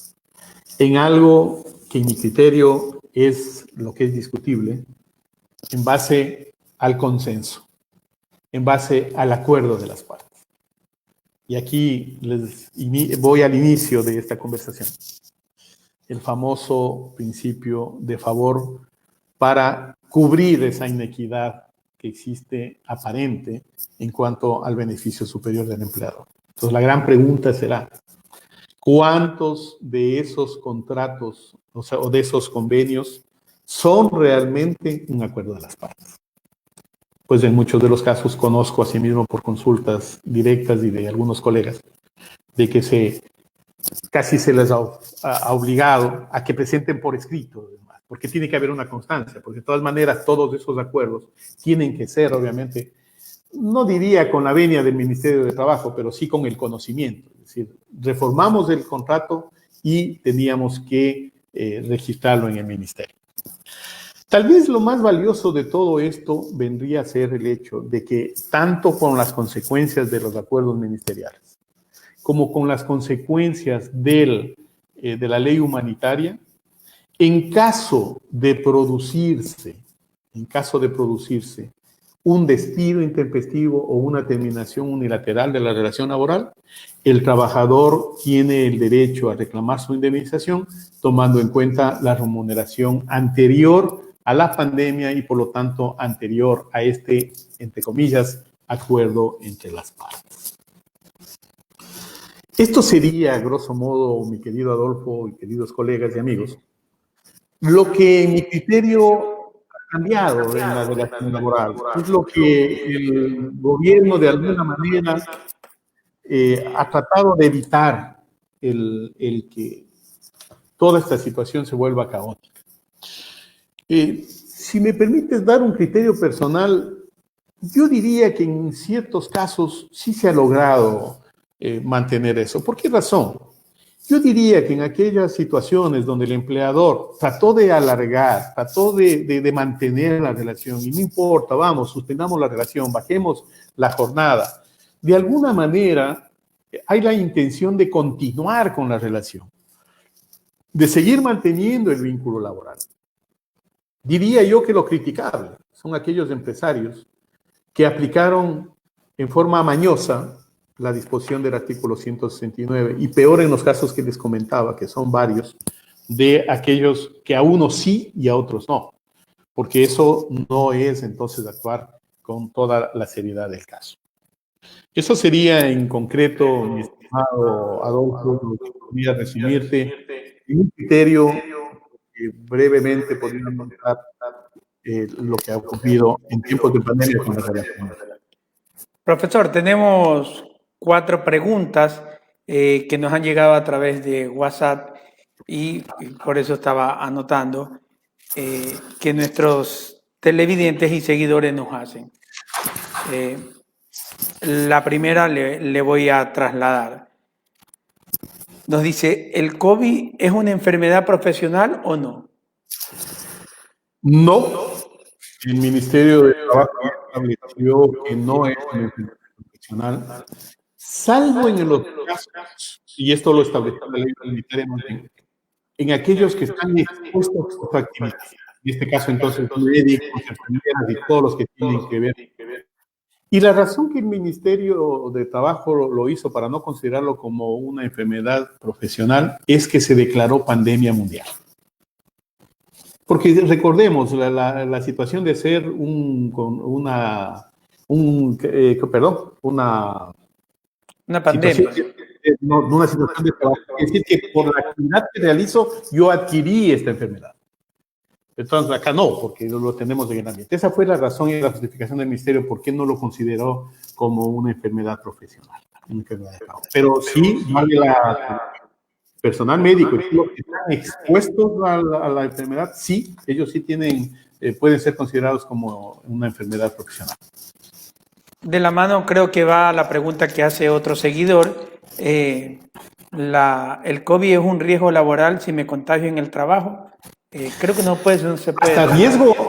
En algo que en mi criterio es lo que es discutible, en base al consenso, en base al acuerdo de las partes. Y aquí voy al inicio de esta conversación. el famoso principio de favor para cubrir esa inequidad que existe aparente en cuanto al beneficio superior del empleador. Entonces, la gran pregunta será, ¿cuántos de esos contratos, o de esos convenios, son realmente un acuerdo de las partes? Pues en muchos de los casos conozco asimismo por consultas directas y de algunos colegas, de que casi se les ha obligado a que presenten por escrito, porque tiene que haber una constancia, porque de todas maneras todos esos acuerdos tienen que ser, obviamente, no diría con la venia del Ministerio de Trabajo, pero sí con el conocimiento. Es decir, reformamos el contrato y teníamos que registrarlo en el Ministerio. Tal vez lo más valioso de todo esto vendría a ser el hecho de que tanto con las consecuencias de los acuerdos ministeriales como con las consecuencias de la ley humanitaria, en caso de producirse un despido intempestivo o una terminación unilateral de la relación laboral, el trabajador tiene el derecho a reclamar su indemnización tomando en cuenta la remuneración anterior a la pandemia y por lo tanto anterior a este, entre comillas, acuerdo entre las partes. Esto sería, a grosso modo, mi querido Adolfo y queridos colegas y amigos, lo que en mi criterio ha cambiado en la relación laboral. Es lo que el gobierno de alguna manera ha tratado de evitar el que toda esta situación se vuelva caótica. Si me permites dar un criterio personal, yo diría que en ciertos casos sí se ha logrado mantener eso. ¿Por qué razón? Yo diría que en aquellas situaciones donde el empleador trató de alargar, trató de mantener la relación, y no importa, vamos, suspendamos la relación, bajemos la jornada, de alguna manera hay la intención de continuar con la relación, de seguir manteniendo el vínculo laboral. Diría yo que lo criticable son aquellos empresarios que aplicaron en forma mañosa la disposición del artículo 169, y peor en los casos que les comentaba, que son varios, de aquellos que a unos sí y a otros no, porque eso no es entonces actuar con toda la seriedad del caso. Eso sería en concreto, mi estimado Adolfo, lo que podría resumirte en un criterio que brevemente podría contar lo que ha ocurrido en tiempos de pandemia con la relación. Profesor, tenemos 4 preguntas que nos han llegado a través de WhatsApp y por eso estaba anotando que nuestros televidentes y seguidores nos hacen. La primera le voy a trasladar. Nos dice, ¿el COVID es una enfermedad profesional o no? No, el Ministerio de Trabajo estableció que no es una enfermedad profesional, salvo en los casos, y esto lo estableció la ley humanitaria, en aquellos que están expuestos a su actividad. En este caso, entonces, médicos, enfermeras y todos los que tienen que ver. Y la razón que el Ministerio de Trabajo lo hizo para no considerarlo como una enfermedad profesional es que se declaró pandemia mundial. Porque recordemos, la situación de ser una pandemia. Una situación de trabajo. Es decir, que por la actividad que realizo, yo adquirí esta enfermedad. Entonces, acá no, porque lo tenemos en el ambiente. Esa fue la razón y la justificación del Ministerio por qué no lo consideró como una enfermedad profesional. Una enfermedad de trabajo. Pero sí, vale la personal médico y los que están expuestos a la enfermedad, sí, ellos sí pueden ser considerados como una enfermedad profesional. De la mano creo que va la pregunta que hace otro seguidor. ¿El COVID es un riesgo laboral si me contagio en el trabajo? Creo que no se puede.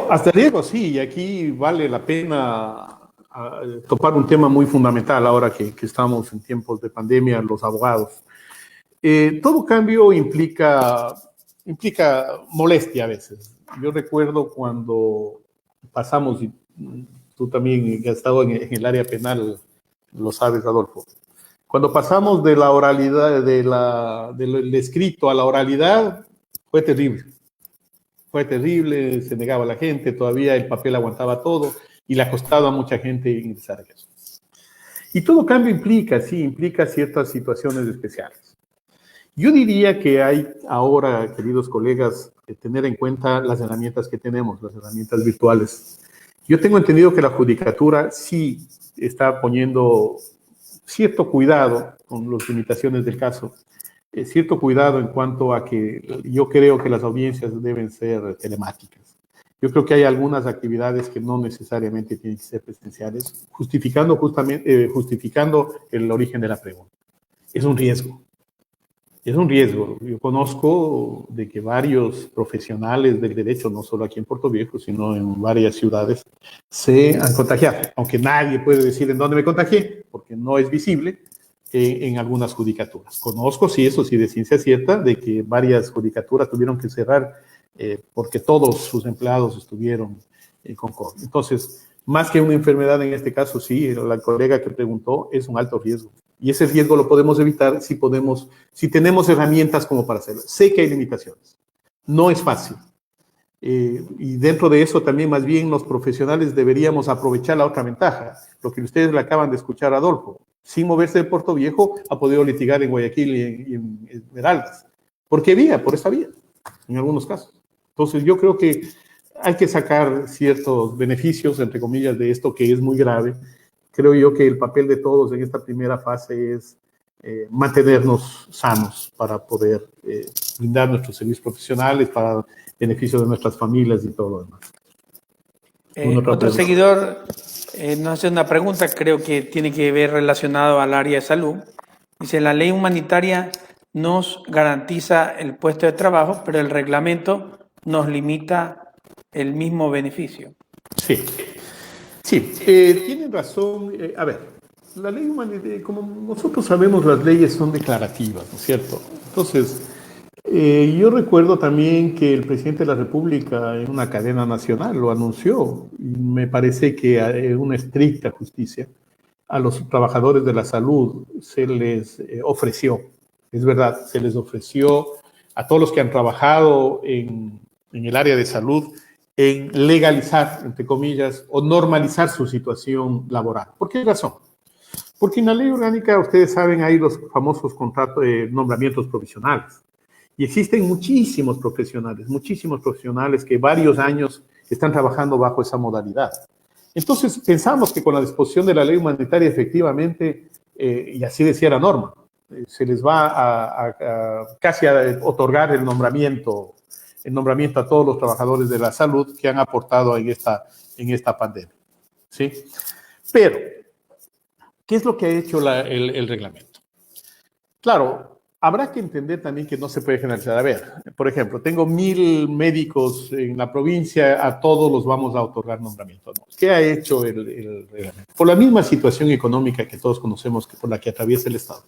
Hasta riesgo, sí, y aquí vale la pena topar un tema muy fundamental ahora que estamos en tiempos de pandemia, los abogados. Todo cambio implica molestia a veces. Yo recuerdo cuando pasamos, y tú también has estado en el área penal, lo sabes, Adolfo, cuando pasamos de la oralidad, del escrito a la oralidad, Fue terrible. Fue terrible, se negaba la gente, todavía el papel aguantaba todo y le ha costado a mucha gente ingresar a eso. Y todo cambio implica ciertas situaciones especiales. Yo diría que hay ahora, queridos colegas, que tener en cuenta las herramientas que tenemos, las herramientas virtuales. Yo tengo entendido que la judicatura sí está poniendo cierto cuidado con las limitaciones del caso, cierto cuidado en cuanto a que yo creo que las audiencias deben ser telemáticas. Yo creo que hay algunas actividades que no necesariamente tienen que ser presenciales, justificando el origen de la pregunta. Es un riesgo. Es un riesgo. Yo conozco de que varios profesionales del derecho, no solo aquí en Puerto Viejo, sino en varias ciudades, se han contagiado, aunque nadie puede decir en dónde me contagié, porque no es visible en algunas judicaturas. Conozco, sí, eso sí, de ciencia cierta, de que varias judicaturas tuvieron que cerrar porque todos sus empleados estuvieron con COVID. Entonces, más que una enfermedad en este caso, sí, la colega que preguntó, es un alto riesgo. Y ese riesgo lo podemos evitar si tenemos herramientas como para hacerlo. Sé que hay limitaciones. No es fácil. Y dentro de eso también más bien los profesionales deberíamos aprovechar la otra ventaja. Lo que ustedes le acaban de escuchar a Adolfo. Sin moverse de Puerto Viejo, ha podido litigar en Guayaquil y en Esmeraldas. ¿Por qué vía? Por esa vía, en algunos casos. Entonces yo creo que hay que sacar ciertos beneficios, entre comillas, de esto que es muy grave. Creo yo que el papel de todos en esta primera fase es mantenernos sanos para poder brindar nuestros servicios profesionales para beneficio de nuestras familias y todo lo demás. Otro seguidor nos hace una pregunta, creo que tiene que ver relacionado al área de salud. Dice, la ley humanitaria nos garantiza el puesto de trabajo, pero el reglamento nos limita el mismo beneficio. Sí. Sí, tienen razón. A ver, la ley humanitaria, como nosotros sabemos, las leyes son declarativas, ¿no es cierto? Entonces, yo recuerdo también que el presidente de la República en una cadena nacional lo anunció, y me parece que una estricta justicia a los trabajadores de la salud se les ofreció, es verdad, se les ofreció a todos los que han trabajado en el área de salud en legalizar, entre comillas, o normalizar su situación laboral. ¿Por qué razón? Porque en la ley orgánica, ustedes saben, hay los famosos contratos de nombramientos provisionales. Y existen muchísimos profesionales que varios años están trabajando bajo esa modalidad. Entonces, pensamos que con la disposición de la ley humanitaria, efectivamente, y así decía la norma, se les va casi a otorgar el nombramiento a todos los trabajadores de la salud que han aportado en esta pandemia. ¿Sí? Pero, ¿qué es lo que ha hecho el reglamento? Claro, habrá que entender también que no se puede generalizar. A ver, por ejemplo, tengo 1,000 médicos en la provincia, a todos los vamos a otorgar nombramiento. ¿No? ¿Qué ha hecho el reglamento? Por la misma situación económica que todos conocemos, por la que atraviesa el Estado.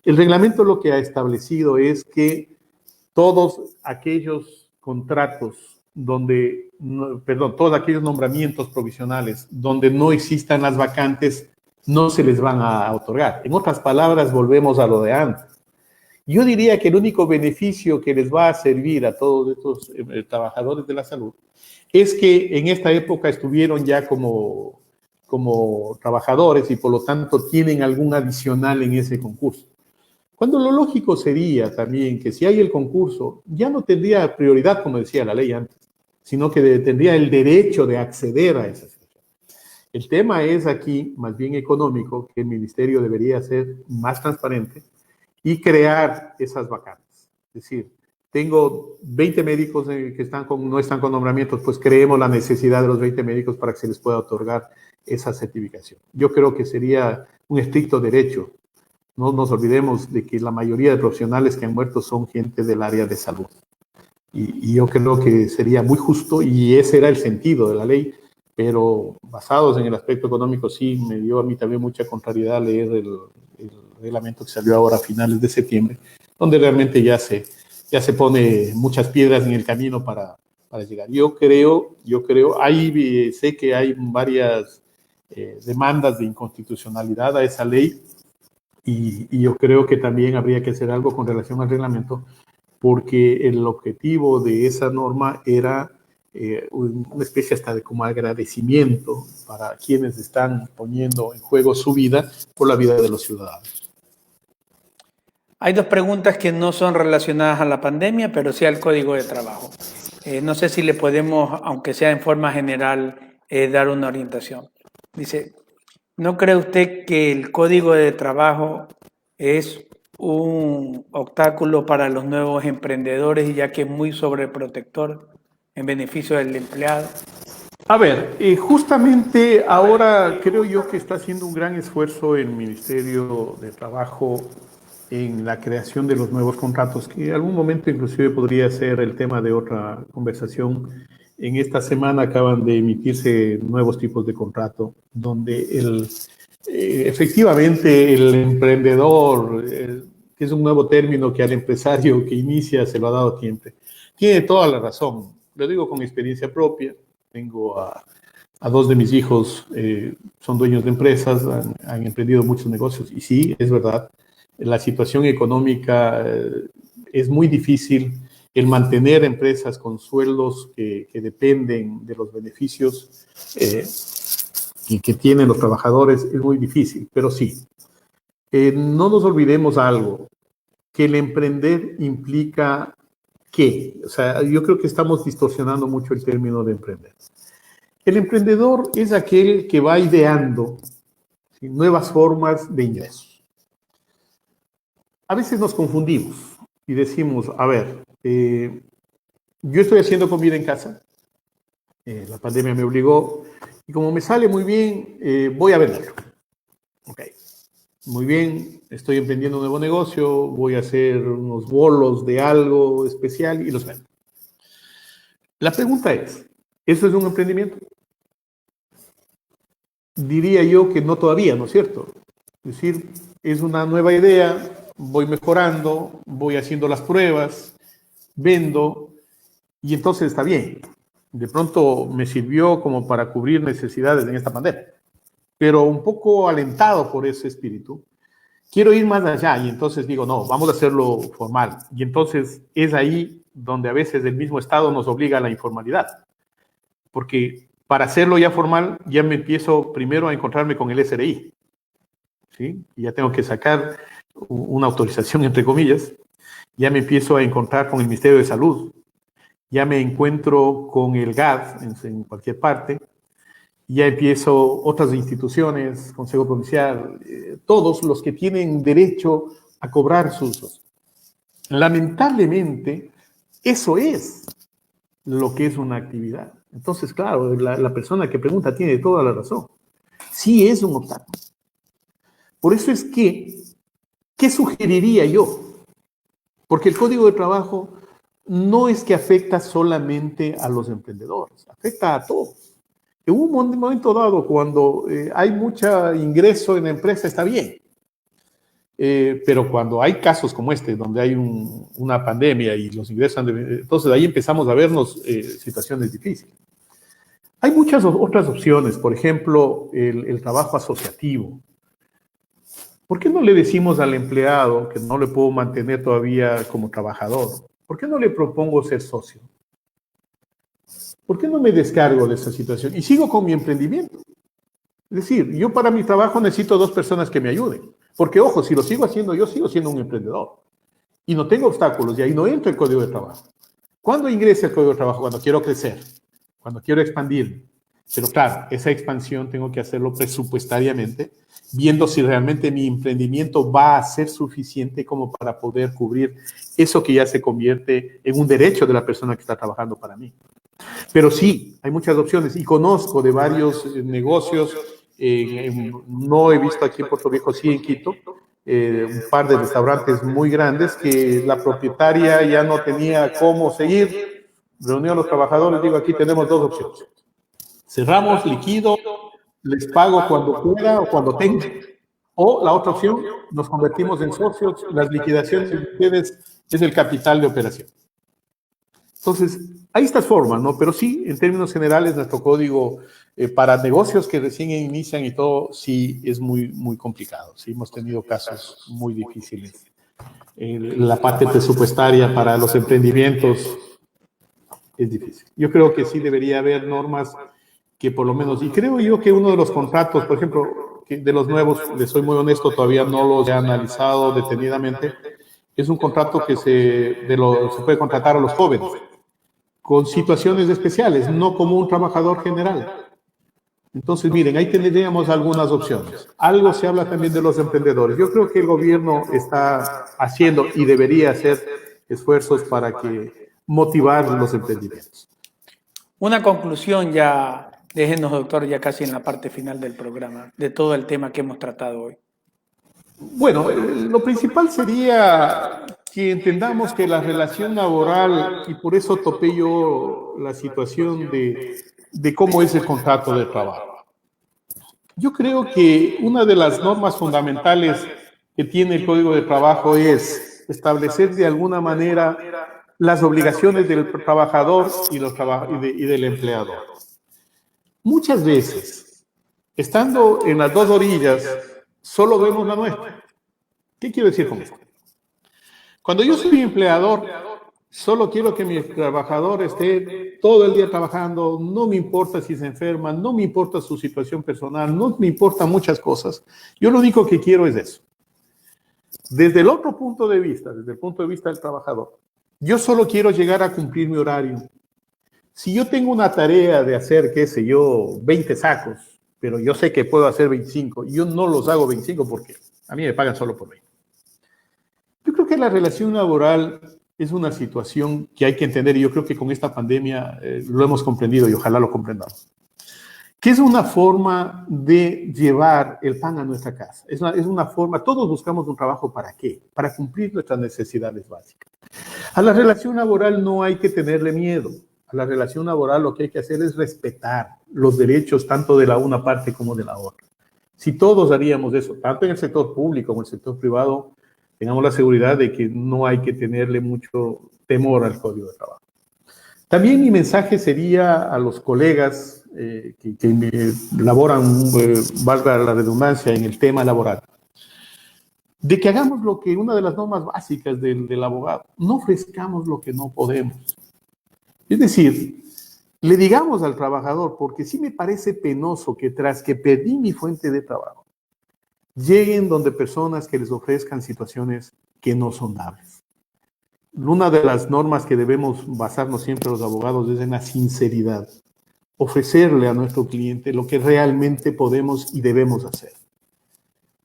El reglamento lo que ha establecido es que todos aquellos contratos todos aquellos nombramientos provisionales donde no existan las vacantes, no se les van a otorgar. En otras palabras, volvemos a lo de antes. Yo diría que el único beneficio que les va a servir a todos estos trabajadores de la salud es que en esta época estuvieron ya como trabajadores y por lo tanto tienen algún adicional en ese concurso. Cuando lo lógico sería también que si hay el concurso, ya no tendría prioridad, como decía la ley antes, sino que tendría el derecho de acceder a esa situación. El tema es aquí, más bien económico, que el ministerio debería ser más transparente y crear esas vacantes. Es decir, tengo 20 médicos que no están con nombramientos, pues creemos la necesidad de los 20 médicos para que se les pueda otorgar esa certificación. Yo creo que sería un estricto derecho. No nos olvidemos de que la mayoría de profesionales que han muerto son gente del área de salud. Y yo creo que sería muy justo, y ese era el sentido de la ley, pero basados en el aspecto económico, sí, me dio a mí también mucha contrariedad leer el reglamento que salió ahora a finales de septiembre, donde realmente ya se pone muchas piedras en el camino para llegar. Yo creo, sé que hay varias demandas de inconstitucionalidad a esa ley, y yo creo que también habría que hacer algo con relación al reglamento, porque el objetivo de esa norma era una especie hasta de como agradecimiento para quienes están poniendo en juego su vida por la vida de los ciudadanos. Hay dos preguntas que no son relacionadas a la pandemia, pero sí al Código de Trabajo. No sé si le podemos, aunque sea en forma general, dar una orientación. Dice, ¿no cree usted que el Código de Trabajo es un obstáculo para los nuevos emprendedores, ya que es muy sobreprotector en beneficio del empleado? A ver, justamente ahora creo yo que está haciendo un gran esfuerzo el Ministerio de Trabajo en la creación de los nuevos contratos, que en algún momento inclusive podría ser el tema de otra conversación. En esta semana acaban de emitirse nuevos tipos de contrato, donde efectivamente el emprendedor, que es un nuevo término que al empresario que inicia se lo ha dado siempre, tiene toda la razón. Lo digo con experiencia propia. Tengo a dos de mis hijos, son dueños de empresas, han emprendido muchos negocios y sí, es verdad, la situación económica es muy difícil. El mantener empresas con sueldos que dependen de los beneficios y que tienen los trabajadores es muy difícil, pero sí. No nos olvidemos algo, que el emprender implica ¿qué? O sea, yo creo que estamos distorsionando mucho el término de emprender. El emprendedor es aquel que va ideando, ¿sí?, nuevas formas de ingresos. A veces nos confundimos y decimos, a ver, yo estoy haciendo comida en casa, la pandemia me obligó, y como me sale muy bien, voy a venderlo. Ok, muy bien, estoy emprendiendo un nuevo negocio, voy a hacer unos bolos de algo especial y los vendo. La pregunta es, ¿eso es un emprendimiento? Diría yo que no todavía, ¿no es cierto? Es decir, es una nueva idea, voy mejorando, voy haciendo las pruebas, vendo, y entonces está bien. De pronto me sirvió como para cubrir necesidades en esta pandemia. Pero un poco alentado por ese espíritu, quiero ir más allá y entonces digo, no, vamos a hacerlo formal. Y entonces es ahí donde a veces el mismo Estado nos obliga a la informalidad. Porque para hacerlo ya formal, ya me empiezo primero a encontrarme con el SRI. ¿Sí? Y ya tengo que sacar una autorización, entre comillas. Ya me empiezo a encontrar con el Ministerio de Salud. Ya me encuentro con el GAD en cualquier parte. Ya empiezo otras instituciones, Consejo Provincial, todos los que tienen derecho a cobrar sus. Lamentablemente, eso es lo que es una actividad. Entonces, claro, la persona que pregunta tiene toda la razón. Sí es un obstáculo. Por eso es que, ¿qué sugeriría yo? Porque el Código de Trabajo no es que afecta solamente a los emprendedores, afecta a todos. En un momento dado, cuando hay mucho ingreso en la empresa, está bien. Pero cuando hay casos como este, donde hay una pandemia y los ingresos, entonces ahí empezamos a vernos situaciones difíciles. Hay muchas otras opciones, por ejemplo, el trabajo asociativo. ¿Por qué no le decimos al empleado que no le puedo mantener todavía como trabajador? ¿Por qué no le propongo ser socio? ¿Por qué no me descargo de esa situación y sigo con mi emprendimiento? Es decir, yo para mi trabajo necesito 2 personas que me ayuden. Porque, ojo, si lo sigo haciendo, yo sigo siendo un emprendedor. Y no tengo obstáculos y ahí no entra el Código de Trabajo. ¿Cuándo ingresa el Código de Trabajo? Cuando quiero crecer, cuando quiero expandir. Pero claro, esa expansión tengo que hacerlo presupuestariamente, viendo si realmente mi emprendimiento va a ser suficiente como para poder cubrir eso que ya se convierte en un derecho de la persona que está trabajando para mí. Pero sí, hay muchas opciones y conozco de varios negocios, no he visto aquí en Puerto Rico, sí en Quito, un par de restaurantes muy grandes que la propietaria ya no tenía cómo seguir, reunió a los trabajadores, digo, aquí tenemos 2 opciones. Cerramos, liquido, les pago cuando pueda o cuando tenga. O la otra opción, nos convertimos en socios, las liquidaciones de ustedes es el capital de operación. Entonces, hay estas formas, ¿no? Pero sí, en términos generales, nuestro código para negocios que recién inician y todo, sí es muy, muy complicado. Sí, hemos tenido casos muy difíciles la parte presupuestaria para los emprendimientos es difícil. Yo creo que sí debería haber normas que por lo menos, y creo yo que uno de los contratos, por ejemplo, que de los nuevos, les soy muy honesto, todavía no los he analizado detenidamente, es un contrato que se puede contratar a los jóvenes con situaciones especiales, no como un trabajador general. Entonces, miren, ahí tendríamos algunas opciones. Algo se habla también de los emprendedores. Yo creo que el gobierno está haciendo y debería hacer esfuerzos para que motivar los emprendimientos. Una conclusión ya, déjenos, doctor, ya casi en la parte final del programa, de todo el tema que hemos tratado hoy. Bueno, lo principal sería que entendamos que la relación laboral, y por eso topé yo la situación de cómo es el contrato de trabajo. Yo creo que una de las normas fundamentales que tiene el Código de Trabajo es establecer de alguna manera las obligaciones del trabajador y del empleador. Muchas veces, estando en las dos orillas, solo vemos la nuestra. ¿Qué quiero decir con esto? Cuando yo soy empleador, solo quiero que mi trabajador esté todo el día trabajando, no me importa si se enferma, no me importa su situación personal, no me importan muchas cosas. Yo lo único que quiero es eso. Desde el otro punto de vista, desde el punto de vista del trabajador, yo solo quiero llegar a cumplir mi horario. Si yo tengo una tarea de hacer, qué sé yo, 20 sacos, pero yo sé que puedo hacer 25, yo no los hago 25 porque a mí me pagan solo por 20. Yo creo que la relación laboral es una situación que hay que entender, y yo creo que con esta pandemia lo hemos comprendido y ojalá lo comprendamos, que es una forma de llevar el pan a nuestra casa. Es una forma, todos buscamos un trabajo, ¿para qué? Para cumplir nuestras necesidades básicas. A la relación laboral no hay que tenerle miedo. A la relación laboral lo que hay que hacer es respetar los derechos tanto de la una parte como de la otra. Si todos haríamos eso, tanto en el sector público como en el sector privado, tengamos la seguridad de que no hay que tenerle mucho temor al Código de Trabajo. También mi mensaje sería a los colegas que laboran, valga la redundancia, en el tema laboral, de que hagamos lo que una de las normas básicas del abogado, no ofrezcamos lo que no podemos. Es decir, le digamos al trabajador, porque sí me parece penoso que tras que perdí mi fuente de trabajo, lleguen donde personas que les ofrezcan situaciones que no son dables. Una de las normas que debemos basarnos siempre los abogados es en la sinceridad. Ofrecerle a nuestro cliente lo que realmente podemos y debemos hacer.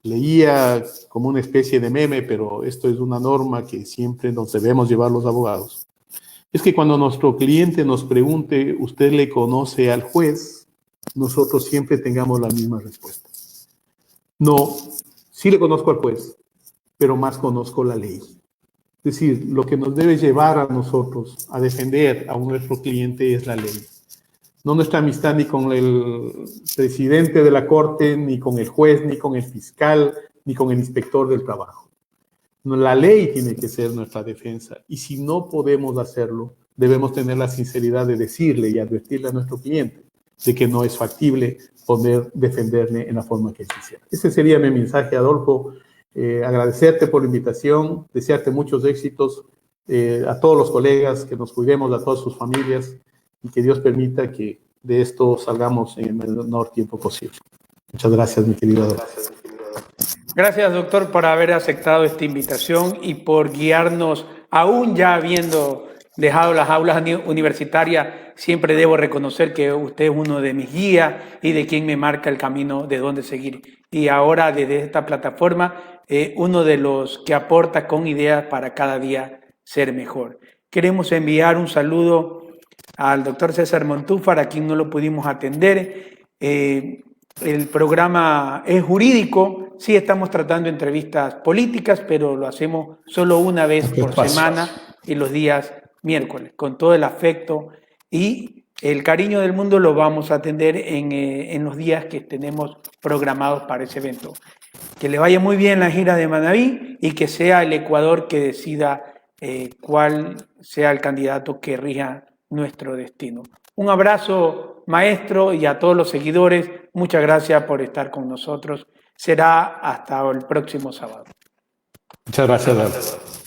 Leía como una especie de meme, pero esto es una norma que siempre nos debemos llevar los abogados. Es que cuando nuestro cliente nos pregunte, ¿usted le conoce al juez? Nosotros siempre tengamos la misma respuesta. No, sí le conozco al juez, pero más conozco la ley. Es decir, lo que nos debe llevar a nosotros a defender a nuestro cliente es la ley. No nuestra amistad ni con el presidente de la corte, ni con el juez, ni con el fiscal, ni con el inspector del trabajo. La ley tiene que ser nuestra defensa, y si no podemos hacerlo, debemos tener la sinceridad de decirle y advertirle a nuestro cliente de que no es factible poder defenderle en la forma que él quisiera. Ese sería mi mensaje, Adolfo. Agradecerte por la invitación, desearte muchos éxitos a todos los colegas, que nos cuidemos, a todas sus familias, y que Dios permita que de esto salgamos en el menor tiempo posible. Muchas gracias, mi querido Adolfo. Gracias, doctor, por haber aceptado esta invitación y por guiarnos, aún ya habiendo dejado las aulas universitarias. Siempre debo reconocer que usted es uno de mis guías y de quien me marca el camino de dónde seguir. Y ahora, desde esta plataforma, uno de los que aporta con ideas para cada día ser mejor. Queremos enviar un saludo al doctor César Montúfar, a quien no lo pudimos atender. El programa es jurídico, sí estamos tratando entrevistas políticas, pero lo hacemos solo una vez por semana y los días miércoles, con todo el afecto y el cariño del mundo. Lo vamos a atender en los días que tenemos programados para ese evento. Que le vaya muy bien la gira de Manabí y que sea el Ecuador que decida cuál sea el candidato que rija nuestro destino. Un abrazo, maestro, y a todos los seguidores, muchas gracias por estar con nosotros. Será hasta el próximo sábado. Muchas gracias.